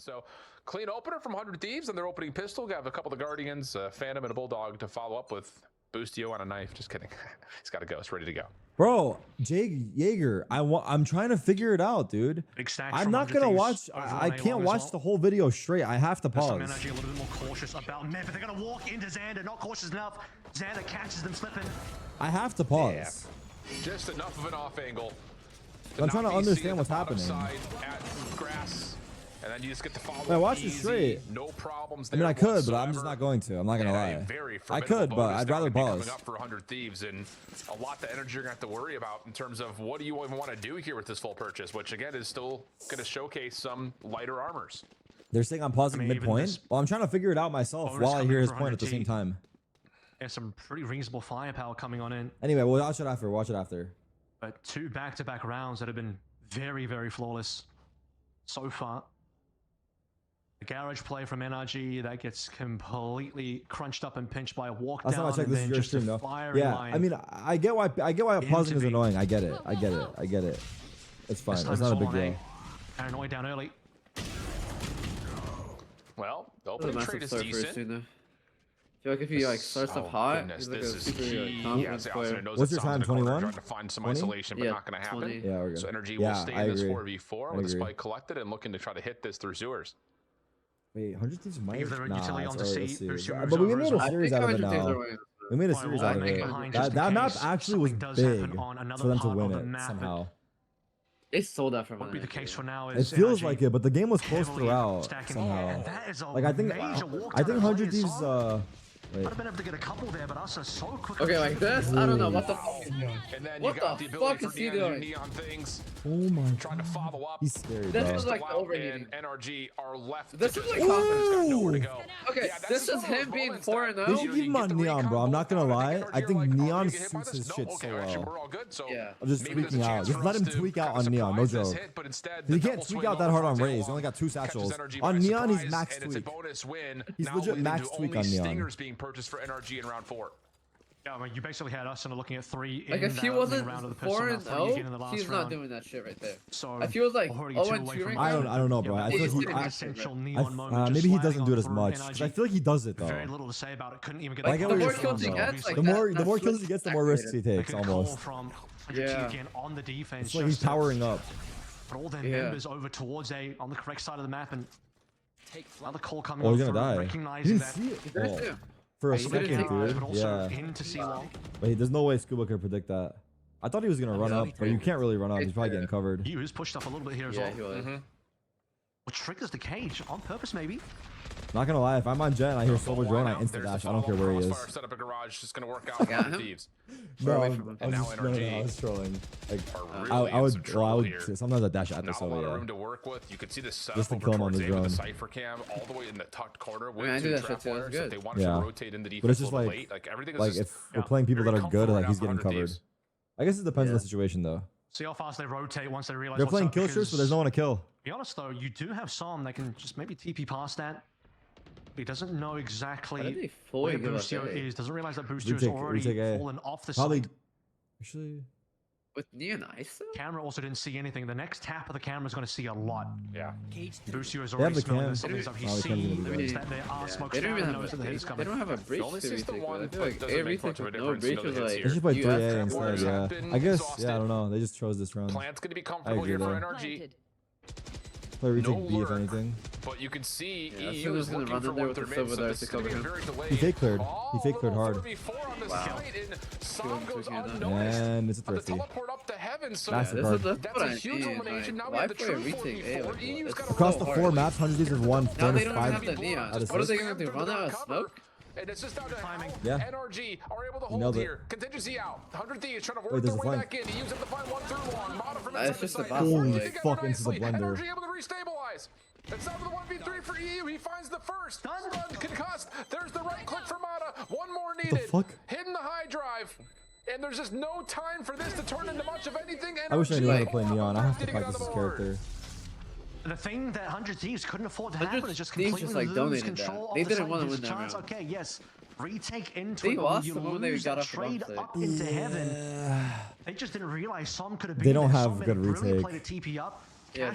So clean opener from 100 Thieves and their opening pistol. Got a couple of the Guardians, Phantom, and a Bulldog to follow up with. Boostio on a knife. Just kidding. He's got a ghost ready to go. Bro, Jake Jaeger, I'm trying to figure it out, dude. I'm not gonna watch. I can't watch the whole video straight. I have to pause. Some energy a little bit more cautious about Mid, but they're gonna walk into Xander. Not cautious enough. Xander catches them slipping. I have to pause. Yeah. Just enough of an off angle. I'm trying to understand what's happening. Side at grass. And then you just get to follow. I watch it straight. No problems. I mean, I could, but I'm just not going to. I'm not gonna lie. I could, but I'd rather pause. Coming up for 100 Thieves, and a lot of energy you're gonna have to worry about in terms of what do you even want to do here with this full purchase, which again is still gonna showcase some lighter armors. They're saying I'm pausing midpoint. Well, I'm trying to figure it out myself while I hear his point at the same time. There's some pretty reasonable firepower coming on in. Anyway, we'll watch it after. Watch it after. But 2 back-to-back rounds that have been very, very flawless so far. The garage play from NRG that gets completely crunched up and pinched by a walk down. That's not my check. This is your stream, though. Yeah, I mean, I get why pausing is annoying. I get it. I get it. It's fine. It's not a big deal. Paranoid down early. Well, the opening trade is decent. I feel like if he starts up hot, he's like a super confident player. What's your time? 21? Trying to find some isolation, but not going to happen. 20. Yeah, we're good. So energy will stay in this 4v4 with a spike collected and looking to try to hit this through sewers. Wait, 100 Thieves might. Nah, but we made a series out of it now. We made a series out of it. That map actually was big for them to win it somehow. They sold that from What would be the case for now is it feels like it, but the game was close throughout somehow. Like I think 100 Thieves I'd have been able to get a couple there, but us are so quick. Okay, like this? I don't know what the fuck is doing. And then what you got the ability fuck is he for doing? neon things. Oh my god. Trying to follow up. He's scary, this bro. is like overheating. And NRG are left. This is like nowhere to go. Okay, this is him being 4-0. They should give him on Neon, bro. I'm not gonna lie. I think Neon suits his shit so well. Yeah. I'm just tweaking out. Just let him tweak out on Neon, no joke. He can't tweak out that hard on Raze. He only got 2 satchels. On Neon, he's max tweak. He's legit max tweak on Neon. Being purchased for NRG in round 4. Yeah, I mean, you basically had us looking at 3 like in if he that wasn't round of the 4-0, he's not doing that shit right there. So if he was like 0-2 I don't know, bro. I feel like maybe he doesn't do it as much. I feel like he does it though. Very little to say about it. Couldn't even get like the more kills he gets, the more kills he gets, the more risks he takes. Almost. Yeah. Again on the defense. It's like he's powering up. But all their members over towards A on the correct side of the map, and another call coming. Oh, he's gonna die. Recognizing that. Oh. For a second, dude. Yeah. Wait, there's no way Scuba could predict that. I thought he was gonna run up, but you can't really run up. He's probably getting covered. He was pushed up a little bit here as well. Yeah, What triggers the cage on purpose, maybe? Not gonna lie, if I'm on Jet and I hear Silver Drone, I insta dash. I don't care where he is. Set up a garage, just gonna work out for Thieves. Bro, I was trolling. Like, I would sometimes I dash at this over. Not a lot of room to work with. You could see this just to kill him on the drone. The Cypher cam all the way in the tucked corner. I do that shit too. That's good. They wanted to rotate in the defense. But it's just like everything. Like if we're playing people that are good, like he's getting covered. I guess it depends on the situation though. See how fast they rotate once they realize they're playing kill streaks, but there's no one to kill. To be honest though, you do have some that can just maybe TP past that. He doesn't know exactly where Boostio is. Doesn't realize that Boostio is already fallen off the side. Actually, with Neon Ice, camera also didn't see anything. The next tap of the camera is going to see a lot. Yeah. Boostio is already smelling something up. He sees that there are smokes down and knows that the hit is coming. They don't have a breach to retake. I feel like every retake with no breach is like. They should play 3A instead. Yeah. I guess. Yeah. I don't know. They just chose this round. Plant's going to be comfortable here for NRG. Play retake B if anything. But you can see EU is looking for one third mid, so this is going to be very delayed. He fake cleared. He fake cleared hard. And it's a thrifty. Massive card. That's a huge elimination. Now we have the true retake. Across the 4 maps, 100 Thieves have won 4 to 5. What are they going to do? Run out of smoke? And it's just down to timing. Yeah. NRG are able to hold here. Contingency out. 100 Thieves trying to work their way back in. He used up the fine 1 through long. Mata from inside the site. Holy fuck, into the blender. NRG able to restabilize. It's down to the 1v3 for EU. He finds the first. Stunned, concussed. There's the right click for Mata. One more needed. What the fuck? Hitting the high drive. And there's just no time for this to turn into much of anything. I wish I knew how to play Neon. I have to practice this character. The thing that 100 Thieves couldn't afford to happen is just completely lose control of the didn't want to win that round. Okay, yes, retake into they it. Lost You when they lose got that up trade up into heaven. They just didn't realize some could have been. They don't there. have good retake. Played a TP up. Yeah,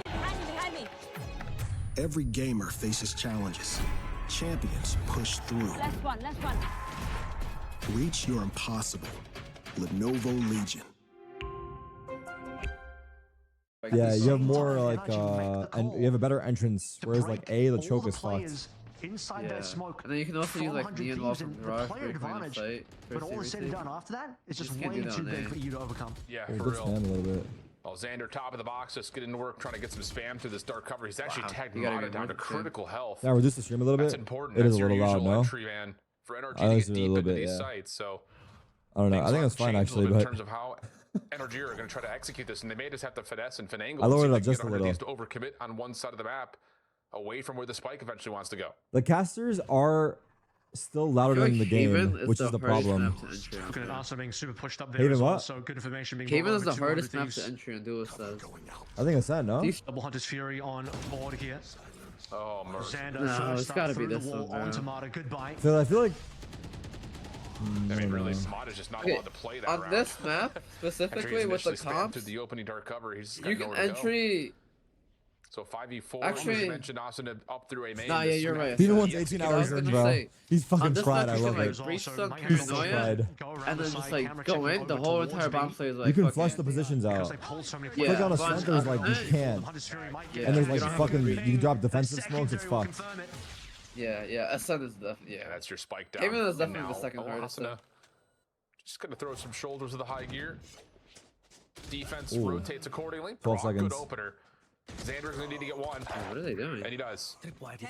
Behind me. Every gamer faces challenges. Champions push through. Last one. Reach your impossible. Lenovo Legion. Yeah, you have more like and you have a better entrance, whereas like the choke is fucked. Inside that smoke, and then you can also use like neon wall from the player advantage. But all is said and done after that, it's just way too big for you to overcome. Yeah, Yeah, for good real. spam a little bit. Well, Xander, top of the box, just getting to work, trying to get some spam through this dark cover. He's actually tagged Mata down to critical health. Yeah, reduce the stream a little bit. That's important. It That's is a little your loud, usual no? entry, man, for NRG I to was get a deep little into bit, these yeah. sites. So I don't know. I things think it's are fine changed a actually, little bit but in terms of how NRG are going to try to execute this, and they may just have to finesse and finagle. I lowered it up see if they just can a get little. these to overcommit on one side of the map, away from where the spike eventually wants to go. the casters are still louder than the game, which is the problem. Good, and also being super pushed up there Haven as well, what? so good information being Haven brought is the over to hardest map Thieves. to entry on Duo says. I think it's that, no? Double Hunter's Fury on board here. Oh, mercy. Xander No, first it's up gotta be through this the wall one, bro. onto Mata. Goodbye. So I feel like I mean, really, Smod is just not allowed to play that on round. this map After specifically he's with the initially spammed comps, through the opening dark cover, he's just got you can nowhere to go. entry. So 5v4, Actually- as you mentioned, Austin up through a main. Nah, yeah, you're right. Steven Yeah, wants yeah, 18 I was hours gonna in, bro. say, He's fucking on this tried. map, I you love can, it. like, breach some He's so paranoia, tried. and then just like go in. The whole entire bomb site is like You can fucking- flush the positions out. Yeah, Click on a but center, like you can't. Yeah, And there's you like don't have fucking, to you can drop defensive smokes, it's fucked. Yeah, Ascent is definitely Yeah, that's your spike down. Haven is And definitely the now, second hardest. Asuna just gonna throw some shoulders of the high gear. Defense Ooh. rotates accordingly. 12 Good seconds. opener. Xander's gonna need to get one, What are they doing? and he does.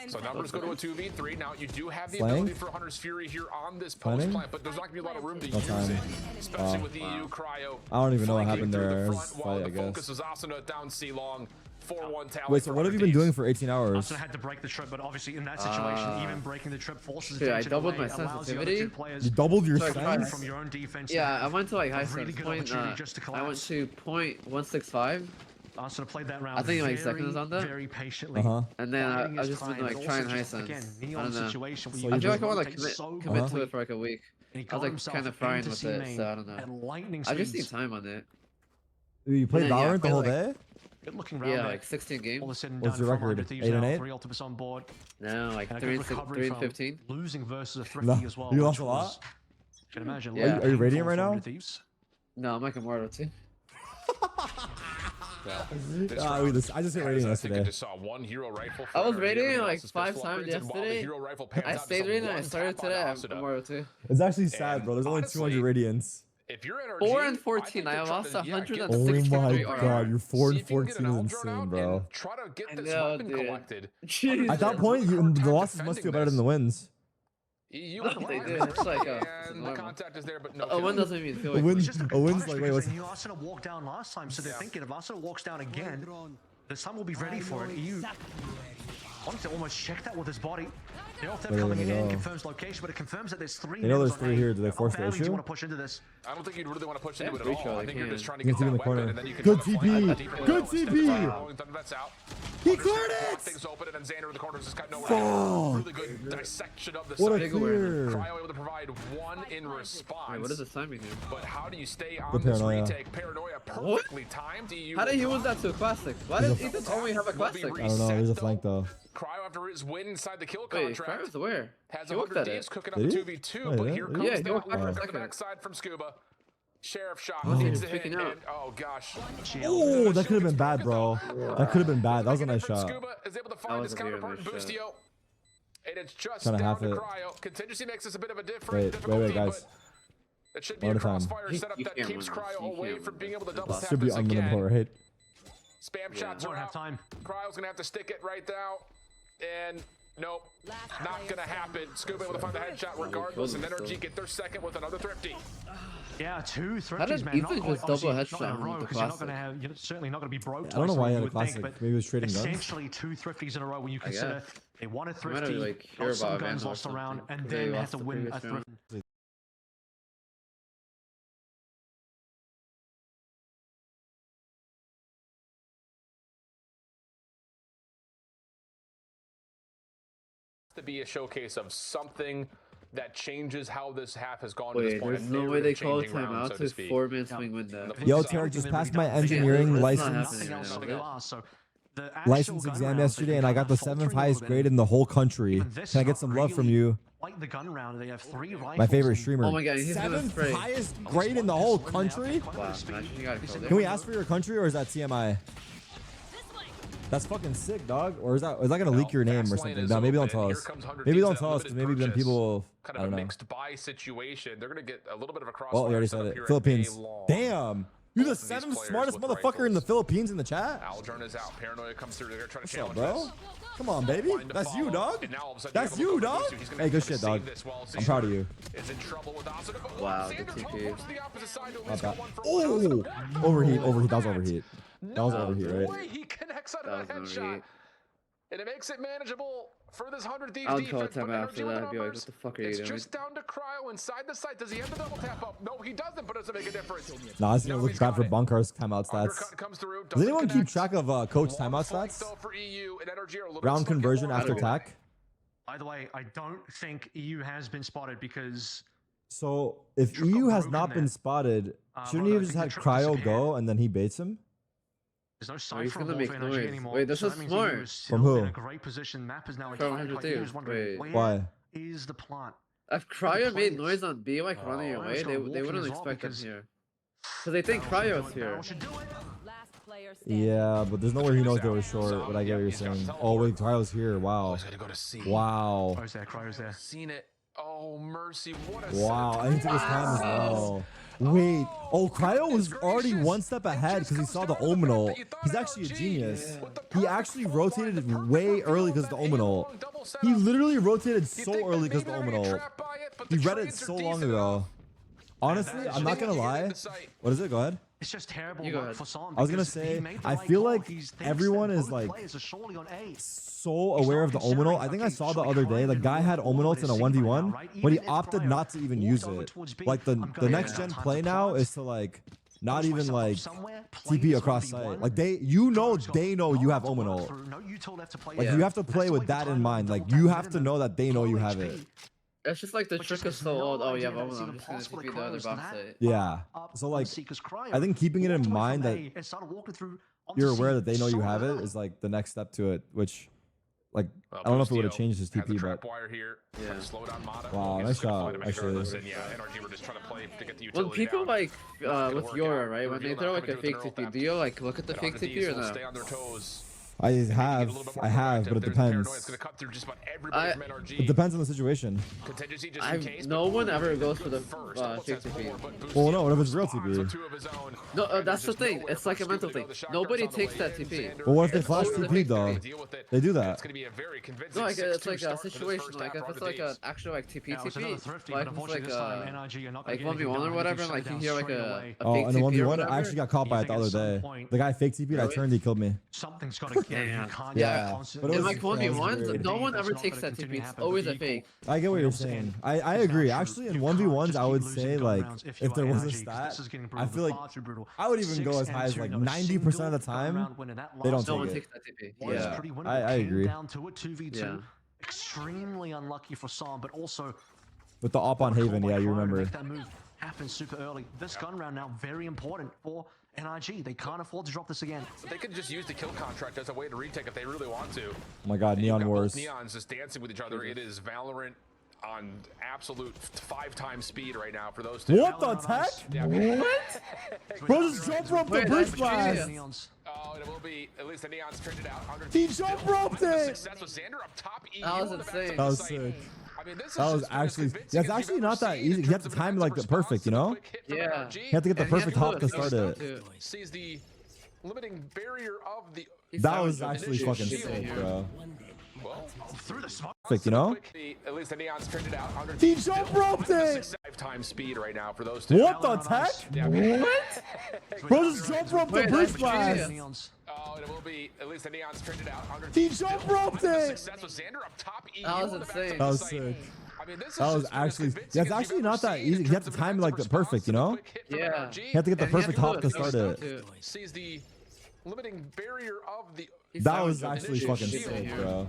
So numbers go to a 2v3. Now you do have the Flank? ability for Hunter's Fury here on this post Planning? plant, but there's not gonna be a lot of room to No use time. it, especially Wow. with EU Cryo. I don't even know what flanking happened through the there. It was front a while fight, I the guess. focus was Asuna down C long. 4-1 tally. Wait, so for what have you Hunter been doing Thieves. for 18 hours? Austin had to break the trip, but obviously in that situation, even breaking the trip forces Dude, I attention doubled away, my allows the other sensitivity. two players You doubled your Sorry, sense? from your own defense. Yeah, I went to like high really sense good point. opportunity just to I went collapse. to .165, Austin played that round. I think, like, very, seconds on that. very patiently. and then biding I've his just been time, like but trying also high just, sense. Again, I Neon don't know. situation where So you I feel like I just want to rotate so commit quickly. to it for like a week. And he I got was like himself kind of fine into with C it, main so I don't know. at lightning I just need speeds. time on it. You played And then, yeah, Valorant the play, whole like- day? Good looking round Yeah, there. like 16 All games. of a sudden What's done your from record? Hunter Thieves 8 and now, 8? 3 ultimates on board. No, like And a 3 good recovery 3 and from 15. losing versus a Thrifty No, as well. you which lost a lot? was, can imagine. Yeah. Are you radiant painful right for now? Hunter Thieves. No, I'm like Immortal too. I just hit rating I think I yesterday. just saw one hero rifle. I was for rating everybody like else's 5 pistol times upgrades, and while the yesterday. hero rifle pans I out, stayed just a reading and I one started tap on today. I'm Asuna. Immortal too. It's actually sad, And bro. There's only honestly, 200 radiants. If you're NRG, 4 and I 14. think I you're lost trying to, yeah, get 163 Oh my RR. god, you're 4 See and if you can get 14 an is Alt drone insane, out bro. and try to get I this know, weapon dude. collected. Jeez. At that point, the losses must feel better than the wins. You No, they did. It's like and it's the normal. contact is there, but no. A win kill. doesn't mean feel A like win- It's just a a good win's punish like, wait, because what's- they knew Arsenal walked down last time, so they're thinking if Arsenal walks down again, this time we'll be ready for it. EU wanted to almost check that with his body. The off There coming we in go. confirms location, but it confirms that there's 3. You know members there's on 3 A. here. Do they How force the badly do you issue? want to push into this? I don't think you'd really want to push into it at pretty all. sure I they think you're can. just trying to You get can see that him in the weapon, corner. and then you can Good try to TP. flank deeper Good down instead of TP. blowing Thundervets out. He Hunter's cleared trying to block it! Things open, and then Xander in the corner just got nowhere to go. Really good dissection of the What a site. clear! Cryo able to provide 1 in response. Wait, what is this timing here? But how do you stay on Good this paranoia. retake? Paranoia perfectly timed. EU How did he lose that to a classic? Why does Ethan only have a will be classic? I don't know. There's a reset, flank though. Cryo after his win inside the kill Wait, contract Cryo's where? has He looked 100 at Ds it. cooking up Did a he? 2v2, Oh, but yeah, here yeah. comes Yeah, the he looked outlet for a on the second. backside from Scuba. Sheriff shot Oh, needs he's to hit, freaking out. and oh gosh. Oh, that could have been bad, bro. That could have been bad. That was a nice shot. Scuba is able to find was his a very counterpart in nice shot. Boostio. And it's just Kinda down half to it. Cryo. Contingency makes this a bit of a Wait, difficulty, guys. but it should be One a at a time. crossfire setup You that can't keeps win this. Cryo You away can't from win being this. able to double This tap should be this unwinnable, again. right? Spam shots Won't are have up. time. Cryo's gonna have to stick it right now. And nope, not gonna happen. Scuba able to find the headshot regardless, and NRG get their second with another thrifty. Yeah, 2 How thrifties, did man. Ethan Not quite, just double obviously, not in a headshot row with the because you're not classic? going to have. You're certainly not going to be broke. I don't know twice why he like had you a would classic. think, but Maybe he was trading guns. essentially 2 thrifties in a row when you consider they won a might thrifty, have, like, heard got some about guns Vandal or lost around, something. and They then had lost to the win a previous round. thrift. To be a showcase of something that changes how this half has gone to this Wait, point. there's no way they call a timeout to 4-man swing window. Yo, Tarek just passed my engineering That's not license happening right now. So license exam yesterday, and I got the 7th highest grade in the whole country. Can I get some love from you? Like the gun round, they have 3 rifles. My favorite streamer. Oh my god, he's gonna 7th spray. highest grade in the whole country? Wow, imagine you got killed. Can we ask for your country, or is that TMI? That's fucking sick, dog. Or is that gonna leak your name or something? No, maybe don't tell us. Maybe don't tell us, because maybe then people will. Kind I of don't a know. mixed buy situation. They're gonna get a little bit of a cross. Well, you already said it. Philippines. Damn. You're the 7th smartest motherfucker in the Philippines in the chat. Aldrin is out. Paranoia comes through. They're trying to What's up, challenge bro? this. Come on, baby. That's you, dog. That's you, dog. Hey, good shit, dog. I'm proud of you. Wow, good TP. Oh, overheat. That was overheat. That was overheat, right? He connects out That of that was headshot. overheat. And it makes it manageable for this 100 Thieves I'll defense. call a but timeout energy after with that. I'd be like, numbers, what the fuck are you it's doing? just down to Cryo inside the site. Does he have the double tap up? No, he doesn't, but does it make a difference? Nah, it's gonna look he's bad got for it. Bunkar's timeout stats. Undercut comes through, Does doesn't anyone keep connect. track of coach Long timeout fight, stats? though, for EU, and energy are a little Round bit stuck conversion at after one. attack. By the way, I don't think EU has been spotted because So if Trick got EU has broken not been there. spotted, shouldn't he Well, have I just think had the trick Cryo disappeared. go and then he baits him? there's no Oh, he's cipher gonna for make energy noise. anymore. Wait, this so is that means smart. EU is From still who? in a great position. Map is now From entirely 100 like, EU is Thieves. wondering, Wait. where Why? is the plant? If Cryo made noise on B, like running Oh, away, it's they gonna walk in wouldn't as well expect him because- here. So they think Cryo's here. Last player standing. Yeah, but there's nowhere he knows they were short. But I get what you're saying. Oh wait, Cryo's here. Wow. He's gonna go to C. Wow. Cryo's there, Cryo's there. Seen it. Oh, mercy. What a Wow. And he took his time as well. Wait. Oh, Cryo was already one step ahead because he saw the Ominal. He's actually a genius. He actually rotated way early because of the Ominal. He literally rotated so early because of the Ominal. He read it so long ago. Honestly, I'm not gonna lie. What is it? Go ahead. It's just terrible You go luck ahead. for Son. I was gonna because he say, made the I right feel call. like He thinks everyone that is both like players are surely on A. so aware of the Ominal. I think I saw the other day the guy had Ominals in a 1v1, but he opted not to even use it. Like the next gen play now is to like not even like TP across site. Like they know you have Ominal. Like you have to play with that in mind. Like you have to know that they know you have it. It's just like the trick is so old. Oh, yeah, I'm just gonna TP the other box site. Yeah. So like I think keeping it in mind that you're aware that they know you have it is like the next step to it, which like I don't know if it would have changed his TP, but Yeah. wow, nice shot, actually. When people like with Yora, right? When they throw like a fake TP, do you like look at the fake TP or not? I have, but it depends. It depends on the situation. No one ever goes for the fake TP. Well, no, what if it's real TP? No, that's the thing. It's like a mental thing. Nobody takes that TP. Well, what if they flash TP though? They do that. No, like it's like a situation. Like if it's like an actual like TP, like if it's like 1v1 or whatever, and like you hear like a Oh, fake and the TP or 1v1, whatever. I actually got caught by it the other day. The guy fake TP'd, I turned, he killed me. Something's got to give. You can't Yeah, constantly- but it In was- like that was 1v1s, weird. no one ever takes that TP. It's always a fake. I get what you're saying. I agree. Actually, in 1v1s, I would say like if there was a stat, I feel like I would even go as high as like 90% of the time they don't No one take it. takes that TP. Yeah, Yeah. I agree. Down to a 2v2. Yeah. Extremely unlucky for Son, but also With the op on Haven, yeah, you remember. Make that move happen super early. This gun round now very important for NRG. They can't afford to drop this again. They could just use the kill contract as a way to retake if they really want to. Oh my god, And you've Neon got Wars. both Neons just dancing with each other. It is Valorant on absolute 5x speed right now for those two. What the tech? Yeah, I mean, What? Bro just jump roped the Wait, bridge that's blast. genius. oh, and it will be at least the Neons turned it out. He jump roped it. Success with Xander up top. EU That was on the back insane. of That the was site. sick. I mean, this That is was just actually, as convincing that's as you've actually ever not that seen easy. in You have terms to of time it an like the active perfect, you know? response. Quick hit from Yeah. NRG. You have to get the And he perfect had hop to do it start so it. too. Sees the limiting barrier of the. That was found actually the fucking shield sick, here. bro. Well, Through the smoke. Perfect, you know? at least the Neons turned it out. He jump roped it. 5x speed right now for those two. What the tech? Yeah, I mean, Bro just jump roped the Wait, bridge that's blast. Neons. oh, and it will be at least the Neons turned it out. He jump roped it. Success with Xander up top. EU That was on the back insane. of That the was site. sick. I mean, this is That was just as actually, convincing that's as you've actually ever not that seen easy. in You have terms to of time an it like active the perfect, you know? response. Quick hit from Yeah. NRG. You have to get the And he had perfect to do hop it to so start slow it. too. Sees the limiting barrier of the. He That found was the actually shield fucking here. sick, bro.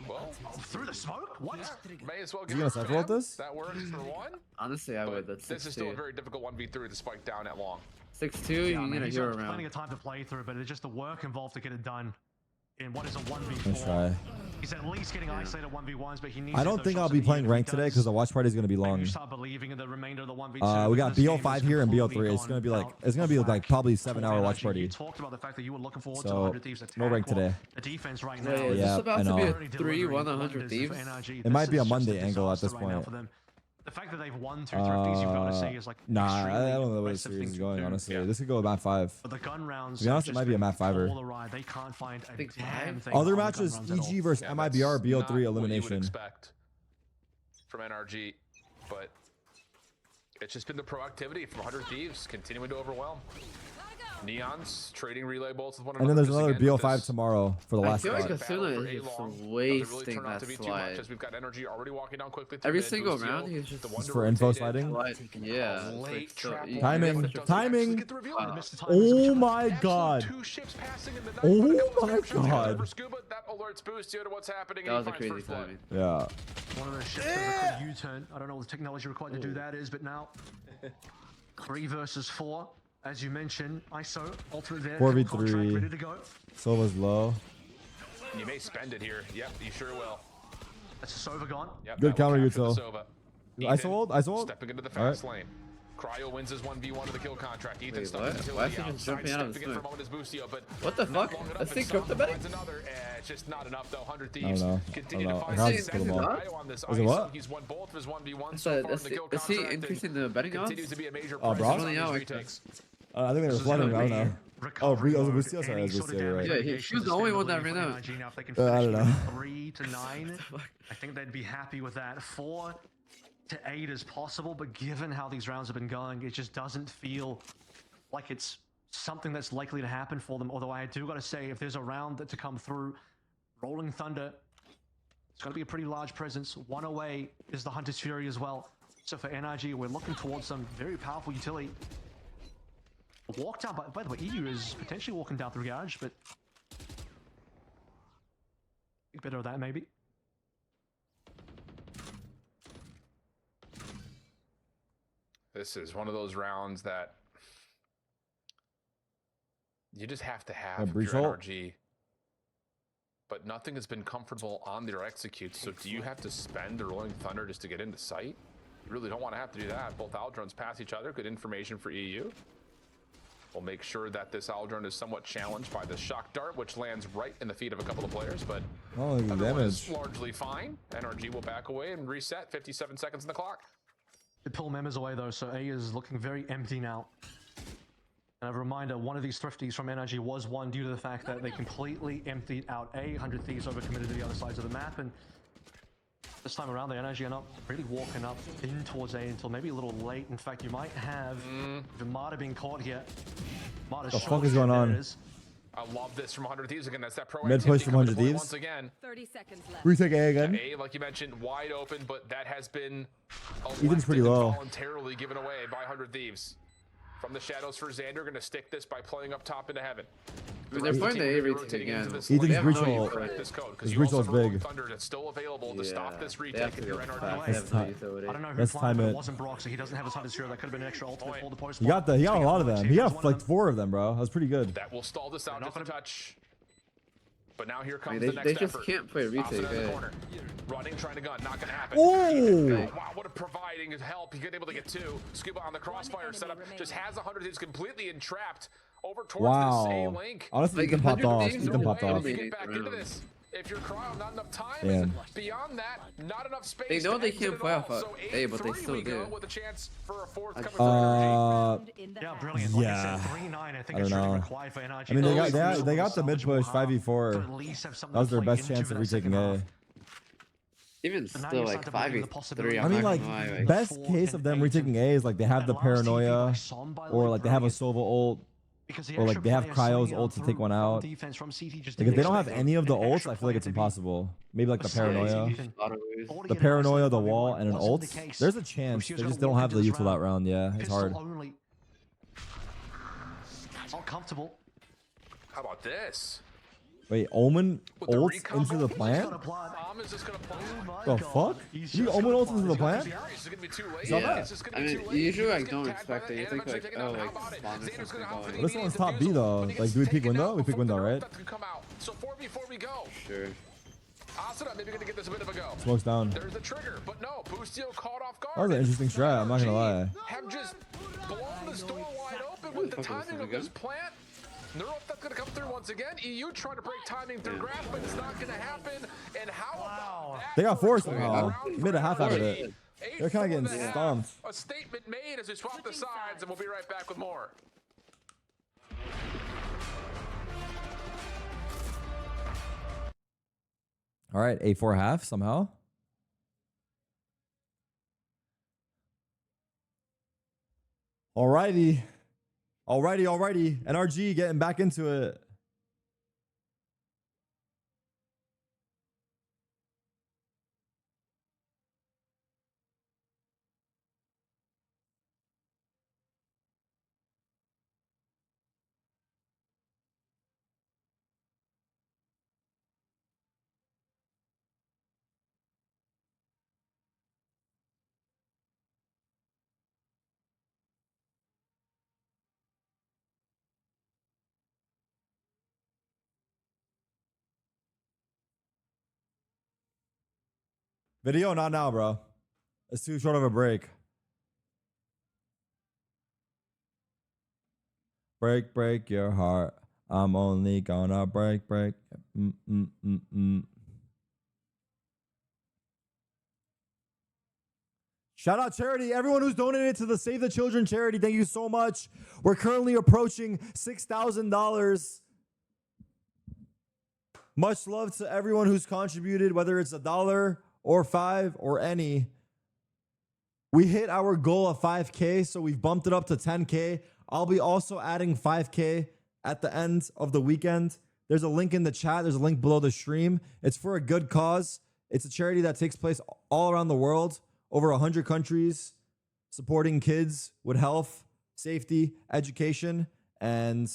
Well, through the smoke? What? May as well You get gonna cypher ult this? That works for one. Honestly, I would. But That's this is still a 6-2. very difficult 1v3 with the spike down at long. 6-2, Yeah, you I mean, need a he's hero got plenty around. of time to play through, but it's just the work involved to get it done in what is a Let's 1v4. try. He's at least getting isolated 1v1s, but he needs. I don't think I'll be playing ranked today because the watch party is gonna be long. You start believing in the remainder of the 1v2. We got This game BO5 is here and completely BO3. It's gonna be like gone it's gonna be out like of probably whack 7-hour for watch NRG. party. You talked about the fact that you were looking forward to So 100 Thieves attack. no rank Well, today. the defense right Yeah, now. is Yeah, this about I to know. be already a delivering 3-1 100 wonders for Thieves? NRG. It might This be a is just Monday angle at disaster this right now point. for them. The fact that they've won 2 3-0s, you've got to say, is like Nah, extremely I don't know where the impressive series thing is to going, do. honestly. Yeah. This could go map 5. But the gun rounds. To be honest, have it might just be a been map 5-er. all awry. They can't find a think damn five? thing. Other on the matches, gun rounds at all. EG versus Yeah, MIBR, that's BO3 not what you would elimination. expect from NRG, but it's just been the proactivity from 100 Thieves continuing to overwhelm. Neons trading relay bolts with one And another. then there's just another again with BO5 this tomorrow for the I last feel like spot. Asuna battle for is A-Long just doesn't really wasting turn out that to be too much, slide. as we've got energy already walking down quickly to Every mid. single Boost round, Yo, he's just the wonder for info rotated. sliding? Like, yeah. it's Late like so, trap you- Timing, but it doesn't timing. actually get the reveal. He missed the timing as Oh much. my Absolute god. 2 ships passing in the night, Oh but a couple my of snapshots God. for Scuba, that alerts Boost Yo to what's happening. That and was he a finds crazy first blood. timing. Yeah. One of those ships has a quick U-turn. I don't know what the technology required to do that is, but now 3 versus 4. As you mentioned, ISO, ultimate there, 4v3. contract ready to go. Silva's low. You may spend it here. Yep, you sure will. That's Sova gone. Yep, Good that will counter, capture the Yuto. Sova. ISO Ethan ult? ISO ult? stepping into the All right. fast lane. Cryo wins his 1v1 to the kill contract. Ethan Wait, stuck what? his Why is utility he out, just jumping out of the sidestepping it for a smoke? moment as Boostio, but What the not fuck? long enough, Let's and see crypto Samba betting? finds another. It's just not enough though. 100 I Thieves don't know. continue I to don't find know. How's success. it going? Cryo on this Is it ISO. what? He's won both of his 1v1s So, so far in the kill is he contract. increasing the betting odds? Continues to be a major Oh, presence Brock? on Only these now, retakes. I think they were This is flooding. gonna I don't be know. recovery Oh, mode. Bustio, sorry, Any it's sort of Bustio, you're right. damage Yeah, he mitigation was the only one that sustainability ran for out. NRG. Now, if they can I finish don't know. 3 to 9, I think they'd be happy with that. 4 to 8 is possible, but given how these rounds have been going, it just doesn't feel like it's something that's likely to happen for them. Although I do got to say, if there's a round that to come through, Rolling Thunder, it's going to be a pretty large presence. 1 away is the Hunter's Fury as well. So for NRG, we're looking towards some very powerful utility. Walk down, by the way, EU is potentially walking down through garage, but think better of that maybe. This is one of those rounds that you just have to have if breach you're ult? NRG. But nothing has been comfortable on their executes. So do you have to spend the Rolling Thunder just to get into sight? You really don't want to have to do that. Both Aldrons pass each other. Good information for EU. We'll make sure that this Aldron is somewhat challenged by the shock dart, which lands right in the feet of a couple of players. But Oh, the everyone is damage. largely fine. NRG will back away and reset. 57 seconds on the clock. They pull members away though, so A is looking very empty now. And a reminder, one of these thrifties from NRG was won due to the fact that they completely emptied out A. 100 Thieves overcommitted to the other sides of the map, and this time around the NRG are not really walking up in towards A until maybe a little late. In fact, you might have Vimata being caught here. The fuck is going on? I love this from 100 Thieves again. That's that pro Mid push from 100 Thieves. once again. 30 seconds left. Retake A again. A, like you mentioned, wide open, but that has been Even's pretty elected and low. voluntarily given away by 100 Thieves. From the shadows for Xander, going to stick this by playing up top into heaven. I mean, they're playing the A retake again. Ethan's They have breach no ult. Correct this code, because His you breach also ult's have Rolling big. Thunder that's still available to stop this They have retake to if go you're fast. NRG. They have to time. use utility. I don't know who Let's planned time it. it. It wasn't Brock, so he doesn't have his Hunter's Fury. That could have been an extra ultimate for the post. He got a lot of them. He got like 4 of them, bro. That was pretty good. That will stall this out not just a gonna- touch. But now here I comes mean, the next they just effort. can't play retake. Opposite end of the eh? corner. Running, trying to gun, not gonna happen. Oh! Wow, what a providing help. He's able to get 2. Scuba on the crossfire enemy setup. remaining. Just has 100 Thieves completely entrapped over towards Wow. this A link. Honestly, Like, Ethan popped 100 off. Thieves Ethan are popped Way off. to get back into Round. this. If you're cryo, not enough time. Yeah. And beyond that, not enough space. They know to they exit can't it play all. off a So A, but they 8-3 still we go do. with a chance for a 4th I coming just- from NRG. Round in the Yeah, half. brilliant. Like I said, 3-9. I think I it's don't really know. required for NRG. I mean, to they got the mid push 5v4. at least have something That was to their play best into chance for of that second retaking A. half. Even But now still, you like start to believe in the 5v3, possibility. I mean, like, like best case of them retaking A is like they have the paranoia, or like they have a Sova ult. Because the Or, like, extra they have player Cryo's swinging ult to out take one through out. defense from CT just Like if didn't they don't have expect any of the an ults, extra I feel like player it's to be impossible. Maybe like the assigned. paranoia. Even auto lose. Already The get paranoia, isolated the 1v1 wall, and an wasn't ult. the case. There's a chance. Lucia's They gonna just don't walk have into the this util that round. Yeah, it's Pistol hard. only. Not comfortable. How about this? Wait, Omen With the ults recon into the bomb, plant? Sam is just gonna plant. The fuck? You Omen ults into the plant? It's gonna be too late. Yeah. It's just gonna I be mean, too late. usually You I just don't get tagged by expect that it. You think animator like, taking oh, out. How like about it? spawn is Xander's something gonna go for the going. This one's top B immediate though. defusal. When he Like, gets do we pick taken window? out We pick from window, the right? rope, that could come out. So 4v4 we go. Sure. Asuna maybe gonna get this a bit of a go. Smokes down. There's the trigger, but no, Boostio caught off guard. That was an interesting strat. I'm not gonna lie. Have just blown this door wide open with the timing of this plant. Neural that's gonna come through once again. EU trying to break timing through grass, but it's not gonna happen. And how about that? They got four First somehow. round Made a half out of for it. NRG. They're kind of 8-4 getting half. stomped. A statement made as we swap the sides, and we'll be right back with more. All right, 8-4 half somehow. Alrighty. NRG getting back into it. Video, not now, bro. It's too short of a break. Break your heart. I'm only gonna break. Shout out charity. Everyone who's donated to the Save the Children charity, thank you so much. We're currently approaching $6,000. Much love to everyone who's contributed, whether it's $1 or $5 or any. We hit our goal of 5K, so we've bumped it up to 10K. I'll be also adding 5K at the end of the weekend. There's a link in the chat. There's a link below the stream. It's for a good cause. It's a charity that takes place all around the world, over 100 countries, supporting kids with health, safety, education, and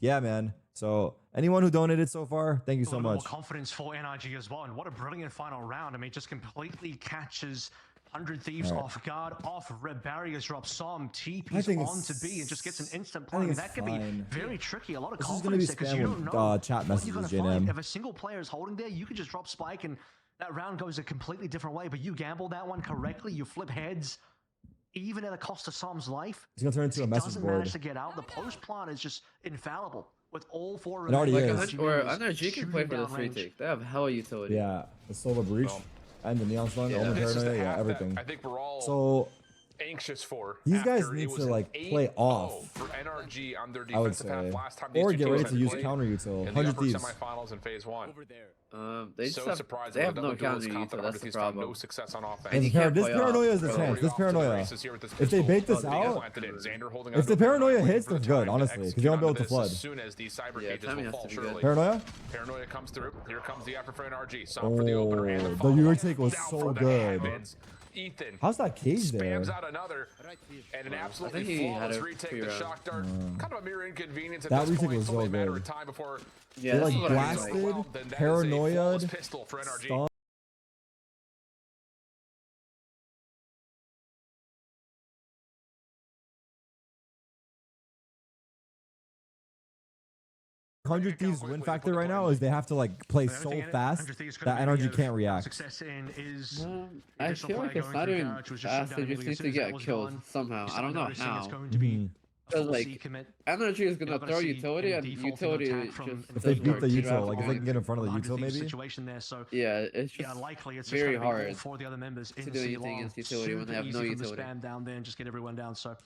yeah, man. So anyone who donated so far, thank you so much. More confidence for NRG as well, and what a brilliant final round. I mean, just completely catches 100 Thieves off guard, off red barriers, drops some TPs onto B, and just gets an instant play. That could be very tricky. A lot of confidence there because you don't know chat what you're messages, going to find. JNM. If a single player is holding there, you could just drop spike and that round goes a completely different way. But you gamble that one correctly, you flip heads, even at the cost of Sam's life. He's gonna turn into a message doesn't board. manage to get out. The post plant is just infallible with all four. It already Like is. or NRG can play for this retake. They have hella utility. Yeah, the Solar Breach and the Neon Slung, Omen This is the Paranoia, yeah, half everything. that I think we're all So anxious for. these guys after need it was to an like 8-0 play off, for NRG on their I would defensive half say, last time these or two get ready teams to had use played counter util. in the 100 upper Thieves. semifinals in phase one. They So just have, surprising. they have the no double duels counter confident util. 100 That's the Thieves found no problem. success on offense. And you can't This play paranoia off. is the They're chance. already This off to the paranoia. races here with this If they pistol. bait this They out, planted it. Xander holding if onto the it, paranoia waiting hits, for the they're good, time to honestly, 'cause execute they won't be onto able to this flood. As soon as these cyber Yeah, cages timing will has fall to be good. surely. Paranoia. Paranoia comes through. Here comes the effort for NRG. Some for the opener and Oh, the the follow-up. retake was Down so for the good. Hammonds. Ethan How's that cage there? spams out another and an absolutely he had flawless a retake. pretty The round. shock dart, kind of a mere inconvenience at That this retake point. was It's only so a matter good. of time before Yeah, They that's like what I mean, blasted, then that is a paranoid, flawless pistol for NRG. stomp. 100 Thieves win factor right now is they have to like play so fast that NRG can't react. Success in is I feel like it's not even fast. They just need to get killed somehow. I don't know how. Because like energy is gonna throw utility, and utility just If they doesn't beat work. the You don't util, have like to if they do can get in front of the util, maybe. Situation there, so yeah, it's just likely it's very just gonna be all hard for the other members to in do anything against utility when they have no easy for them to utility. spam down there and just get everyone down. So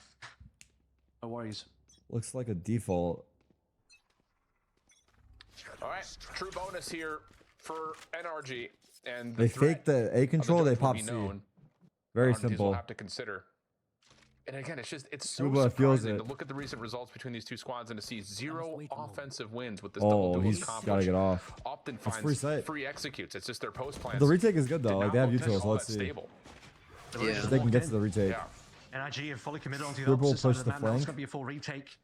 no worries. Looks like a default. All right, true bonus here for NRG, and They fake the A control, they pop C. Very We'll simple. have to consider. And again, it's so Cuba feels surprising it. to look at the recent results between these two squads and to see 0 offensive wins with this Oh, double he's duels gotta conflict. get off. Often That's finds free sight. free executes. It's just their post plans. The retake is good did though. Like not they have look utils. all Let's that see. stable. Yeah. If they can get to the retake. Yeah. NRG have fully committed onto the Triple opposite side push of the the map. Now it's flank. going to be a full retake.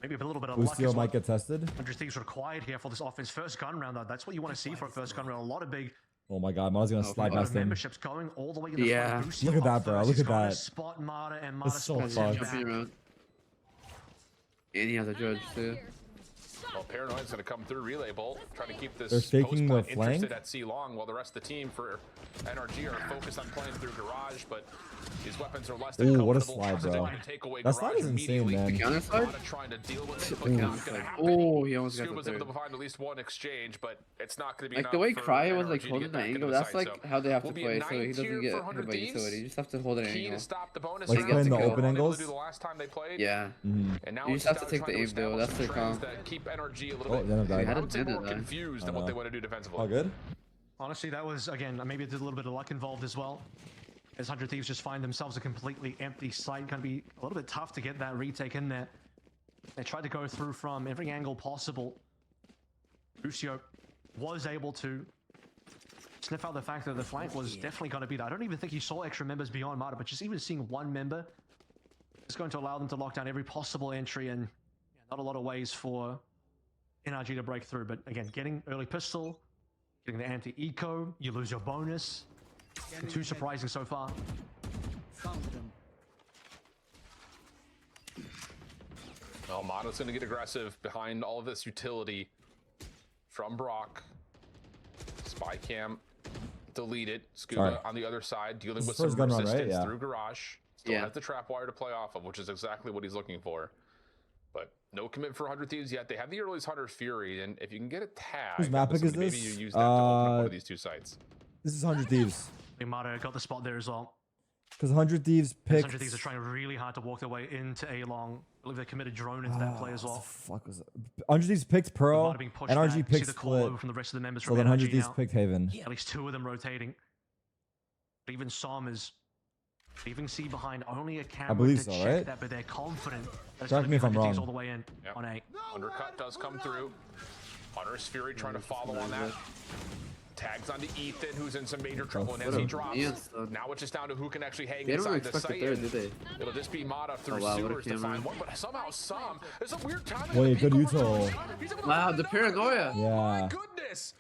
Maybe a little bit of luck. Lucio might get tested. 100 Thieves required here for this offense. First gun round, though. That's what you want to see for a first gun round. A lot of big. Oh my God, Mara's gonna slide past him. Memberships going all the way in the front. Look at that, bro. Look at that. Spot Mara and It's so fucked. And he has a judge too. Well, Paranoid's going to come through relay bolt, trying to keep this They're faking the post flank. interested at C long, while the rest of the team for NRG are focused on playing through garage, but these weapons are less than Ooh, what a comfortable. slide, bro. Take away That slide garage is insane, immediately. man. Counter slide? Trying to deal with it, but not gonna happen. Oh, he almost got Scuba's the able third. to find at least one exchange, but it's not going to be Like enough the way for Cryo was NRG like to holding get the back into angle, the that's site. like So how they have to we'll be play, at so he 9 doesn't tier get for hit 100 by Thieves. utility. You just have to hold an Key to angle. stop the bonus Like round. playing the They were open able to angles? do the last time they played. Yeah. And now You it's just have to down take the trying aim though, establish that's some their trends call. that keep NRG a little Oh, bit, then I'm dying. I would say, Had more it, confused I on what know. they want to do defensively. All good? Honestly, that was, again, maybe there's a little bit of luck involved as well. As 100 Thieves just find themselves a completely empty site. Going to be a little bit tough to get that retake in there. They tried to go through from every angle possible. Lucio was able to sniff out the fact that the flank was definitely going to be there. I don't even think he saw extra members beyond Mata, but just even seeing one member is going to allow them to lock down every possible entry, and not a lot of ways for NRG to break through. But again, getting early pistol, getting the anti-eco, you lose your bonus. Too surprising so far. Well, Mato's going to get aggressive behind all of this utility from Brock. Spy cam deleted. Scuba Sorry. on the other side, dealing with This is some first gun run, resistance right? Yeah. through garage. Still Yeah. has the trap wire to play off of, which is exactly what he's looking for. But no commit for 100 Thieves yet. They have the earliest Hunter's Fury, and if you can get a tag, Whose map pick is maybe this? you use that to open up one of these two sites. This is 100 Thieves. I think Mata got the spot there as well. Because 100 Thieves picked... 100 Thieves are trying really hard to walk their way into A long. I believe they committed drone into that play as well. Fuck was it? 100 Thieves picked Pearl, Mata being pushed NRG back. See picked the call Split, over from the rest of the members so from then 100 NRG Thieves now. picked Haven. At least two of them rotating. But even Som is leaving C behind. Only a camera believe to so, check right? that, but they're confident. That Correct me if I'm 100 Thieves wrong. all the way in Yep. on A. Undercut does come through. Hunter's Fury trying to follow on that. Tags onto Ethan, who's in some major trouble, and as he drops, now it's just down to who can actually hang They don't inside the expect the site. third, did they? It'll just be Mata through wow, what a sewers to camera. find one, but somehow some. There's a weird timing. Wait, of the good peek over util. to Hunter. He's able to Wow, find the another. paranoia. Oh my Yeah. goodness.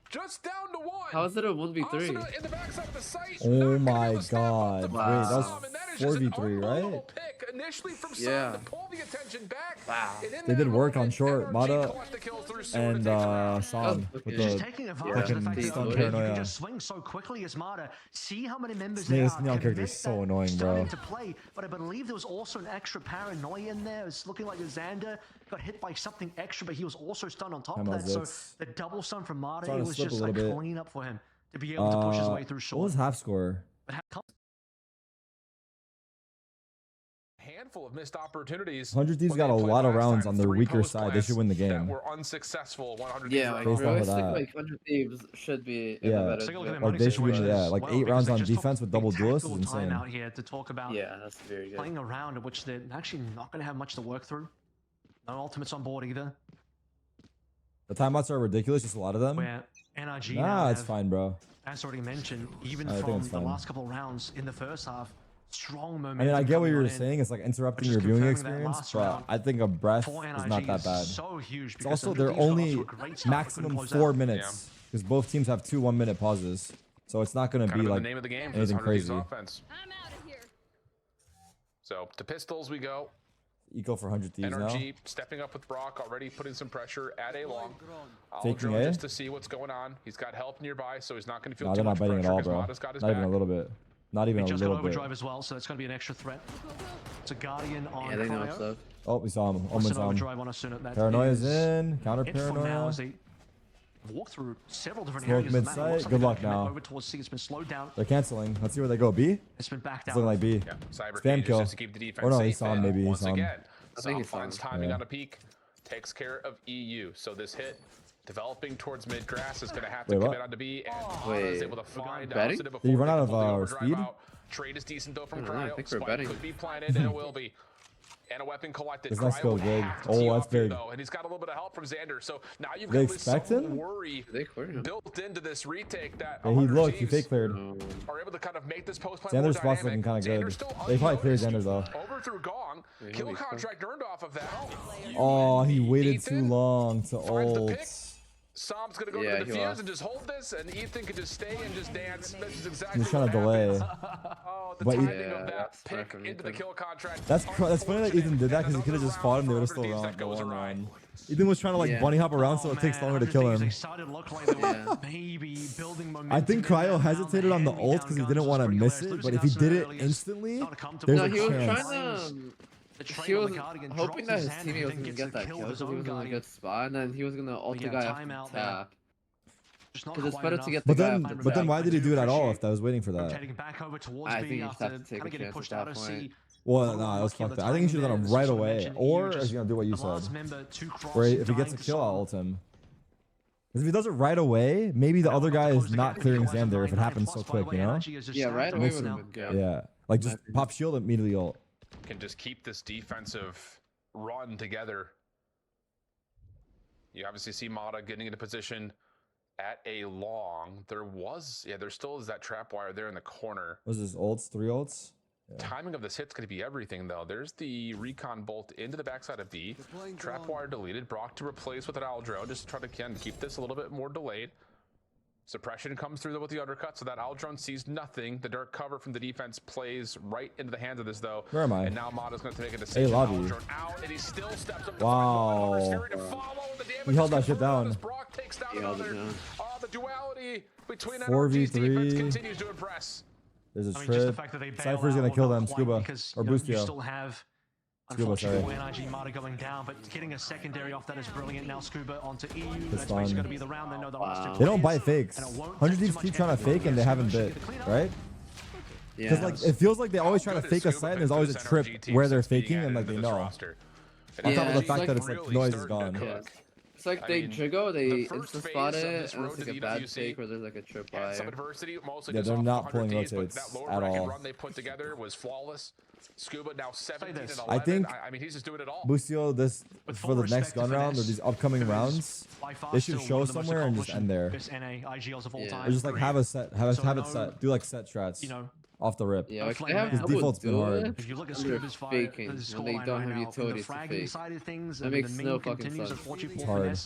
Just down to one. How is it a 1v3? Asuna in the backside of the site. Oh Not gonna my be able to snap up the God. pass. Wait, that was And that is just an 4v3, right? unbelievable pick initially from Sam Yeah. to pull the attention back. Wow. And in They that did work on moment, short. NRG Mata collect the kills through sewer to and take the round. Sam Oh, with okay. Just the taking advantage of the fact fucking that stun you paranoia. can just swing so quickly as Mata. See how many members Snake- there this are. neon character is Commit so that annoying, bro. starting to play, but I believe there was also an extra paranoia in there. It's looking like Xander got hit by something extra, but he was also stunned on top of Timeout's that. So this. the double stun from Mata, Trying it to was slip a just a little bit. clean up for him to be able to push his way through what short. was half score? But Handful of missed opportunities. 100 Thieves when got they a played lot of last rounds time. on their 3 weaker post side. They should win the plants game. That were unsuccessful. 100 Yeah, Thieves like were Based off of realistic, that. like 100 Thieves should be in Yeah. a better Take a look at spot. their Like, they should be, situation yeah, as like well, 8 because rounds they on just took defense with a double duelists is tactical insane. timeout here to talk about Yeah, that's very good. playing a round in which they're actually not going to have much to work through. No ultimates on board either. The timeouts are ridiculous, just a lot of them. Where NRG Nah, now it's have, fine, bro. as already mentioned, even I think from it's the fine. last couple of rounds in the first half, strong momentum. I mean, I get what coming you're on in. saying. It's like interrupting Which your is viewing confirming that experience, last but round I think a breath For is NRG not that bad. is so huge It's because also the they're Thieves got off only to a great start, but maximum couldn't close 4 out. minutes because both teams have 2 1-minute pauses, so it's not going to Kind be of like the name of the game for this anything 100 Thieves crazy. offense. I'm out of here. So to pistols we go. Eco for 100 Thieves now. NRG stepping up with Brock, already putting some pressure at A long. Taking Aldrin A? just to see what's going on. He's got help nearby, so he's not going to feel No, too they're not much biting pressure at all, because bro. Mata's got his Not even a back. little bit. Not even He a just got little bit. overdrive as well, so that's going to be an extra threat. It's a Guardian on Yeah, they know Cryo. stuff. Oh, we saw him. Also Omen an saw him. overdrive on Asuna. That Paranoia's is in. Counter it for now paranoia. as they walk through several different Smoke areas. of the map. mid-site. Looks like Good they're luck gonna commit now. Over towards C. It's been slowed down. They're canceling. Let's see where they go. B? It's been backed It's out. looking like B. Yeah, Cyber Spam Cage kill. just to keep the defense Or no, he safe. saw him, And maybe he once saw him. again, I think he Sam saw finds him. timing Yeah. on a peak, takes care of EU. So this hit developing towards mid grass is going to have to Wait, what? commit onto B, and Wait. is able to find betting? Alcida Did before you run they out can of, pull the overdrive speed? out. Trade is decent though from I don't know, I Cryo. think we're Spike betting. could be planted, and it will be. And a weapon collected. This next go big. Oh, that's big. Though, and he's got a little bit of help from Xander. So now you've They got expect him? worry built into this retake that Yeah, he fake cleared. are able to kind of make this post play Xander's spot's looking kind of good. They probably cleared Xander though. Over through Gong. Kill contract earned off of that. Oh, he waited too long to ult. Sam's gonna go to the defuse and just hold this, and Ethan can just stay and just dance. This is exactly He's trying to delay. Oh, the timing of that pick into the kill contract. That's funny that Ethan did that because he could have just fought him. They would have still won. Ethan was trying to like bunny hop around so it takes longer to kill him. I think Cryo hesitated on the ult because he didn't want to miss it, but if he did it instantly, there's a chance. He was hoping that his teammate was going to get that kill because he was in a good spot, and then he was going to ult the guy off the tap. Because it's better to get the guy off the But then why did he do it at all if I was waiting for that? I think he just had to take a chance at that point. Well, no, it was fucked up. I think he should have done it right away. Or is he going to do what you said? Where if he gets a kill, I'll ult him. Because if he does it right away, maybe the other guy is not clearing Xander if it happens so quick, you know? Yeah, right away would have been good. Yeah, like just pop shield immediately ult. Can just keep this defensive run together. You obviously see Mata getting into position at a long. There still is that trap wire there in the corner. Was this ults? 3 ults? Yeah. Timing of this hit's going to be everything, though. There's the recon bolt into the backside of B. Trap wire deleted. Brock to replace with an Aldrone. Just to try to keep this a little bit more delayed. Suppression comes through with the undercut, so that Aldrone sees nothing. The dark cover from the defense plays right into the hands of this, though. Where am I? And now Mata's going to make a decision. Hey, lobby. Out, and he still steps up wow. He held that shit down. Brock takes down another. The duality between 4v3 defense continues to impress. There's a trip. Cypher's going to kill them. Scuba. Or Boostio. Unfortunately, NRG Mata going down, but getting a secondary off that is brilliant. Now Scuba onto EU. That's basically going to be the round. They know the last 2 They don't buy fakes. 100 Thieves keep trying to fake and they haven't bit, right? Yeah. Because like it feels like they always try to fake a site and there's always a trip where they're faking and like they know. On top of the fact that it's like noise is gone. Yeah. It's like they Jigo, they insta spot it, and it's like a bad fake where there's like a trip by. Yeah, they're not pulling rotates at all. Run they put together was flawless. Scuba now 17 and 11. I think he's just doing it all. Boostio, this for the next gun round or these upcoming rounds, they should show somewhere and just end there. Or just like have it set, do like set strats off the rip. Yeah, like they have default's been hard. If you look at Scuba's faking when they don't have utility to fake. That makes no fucking sense. It's hard.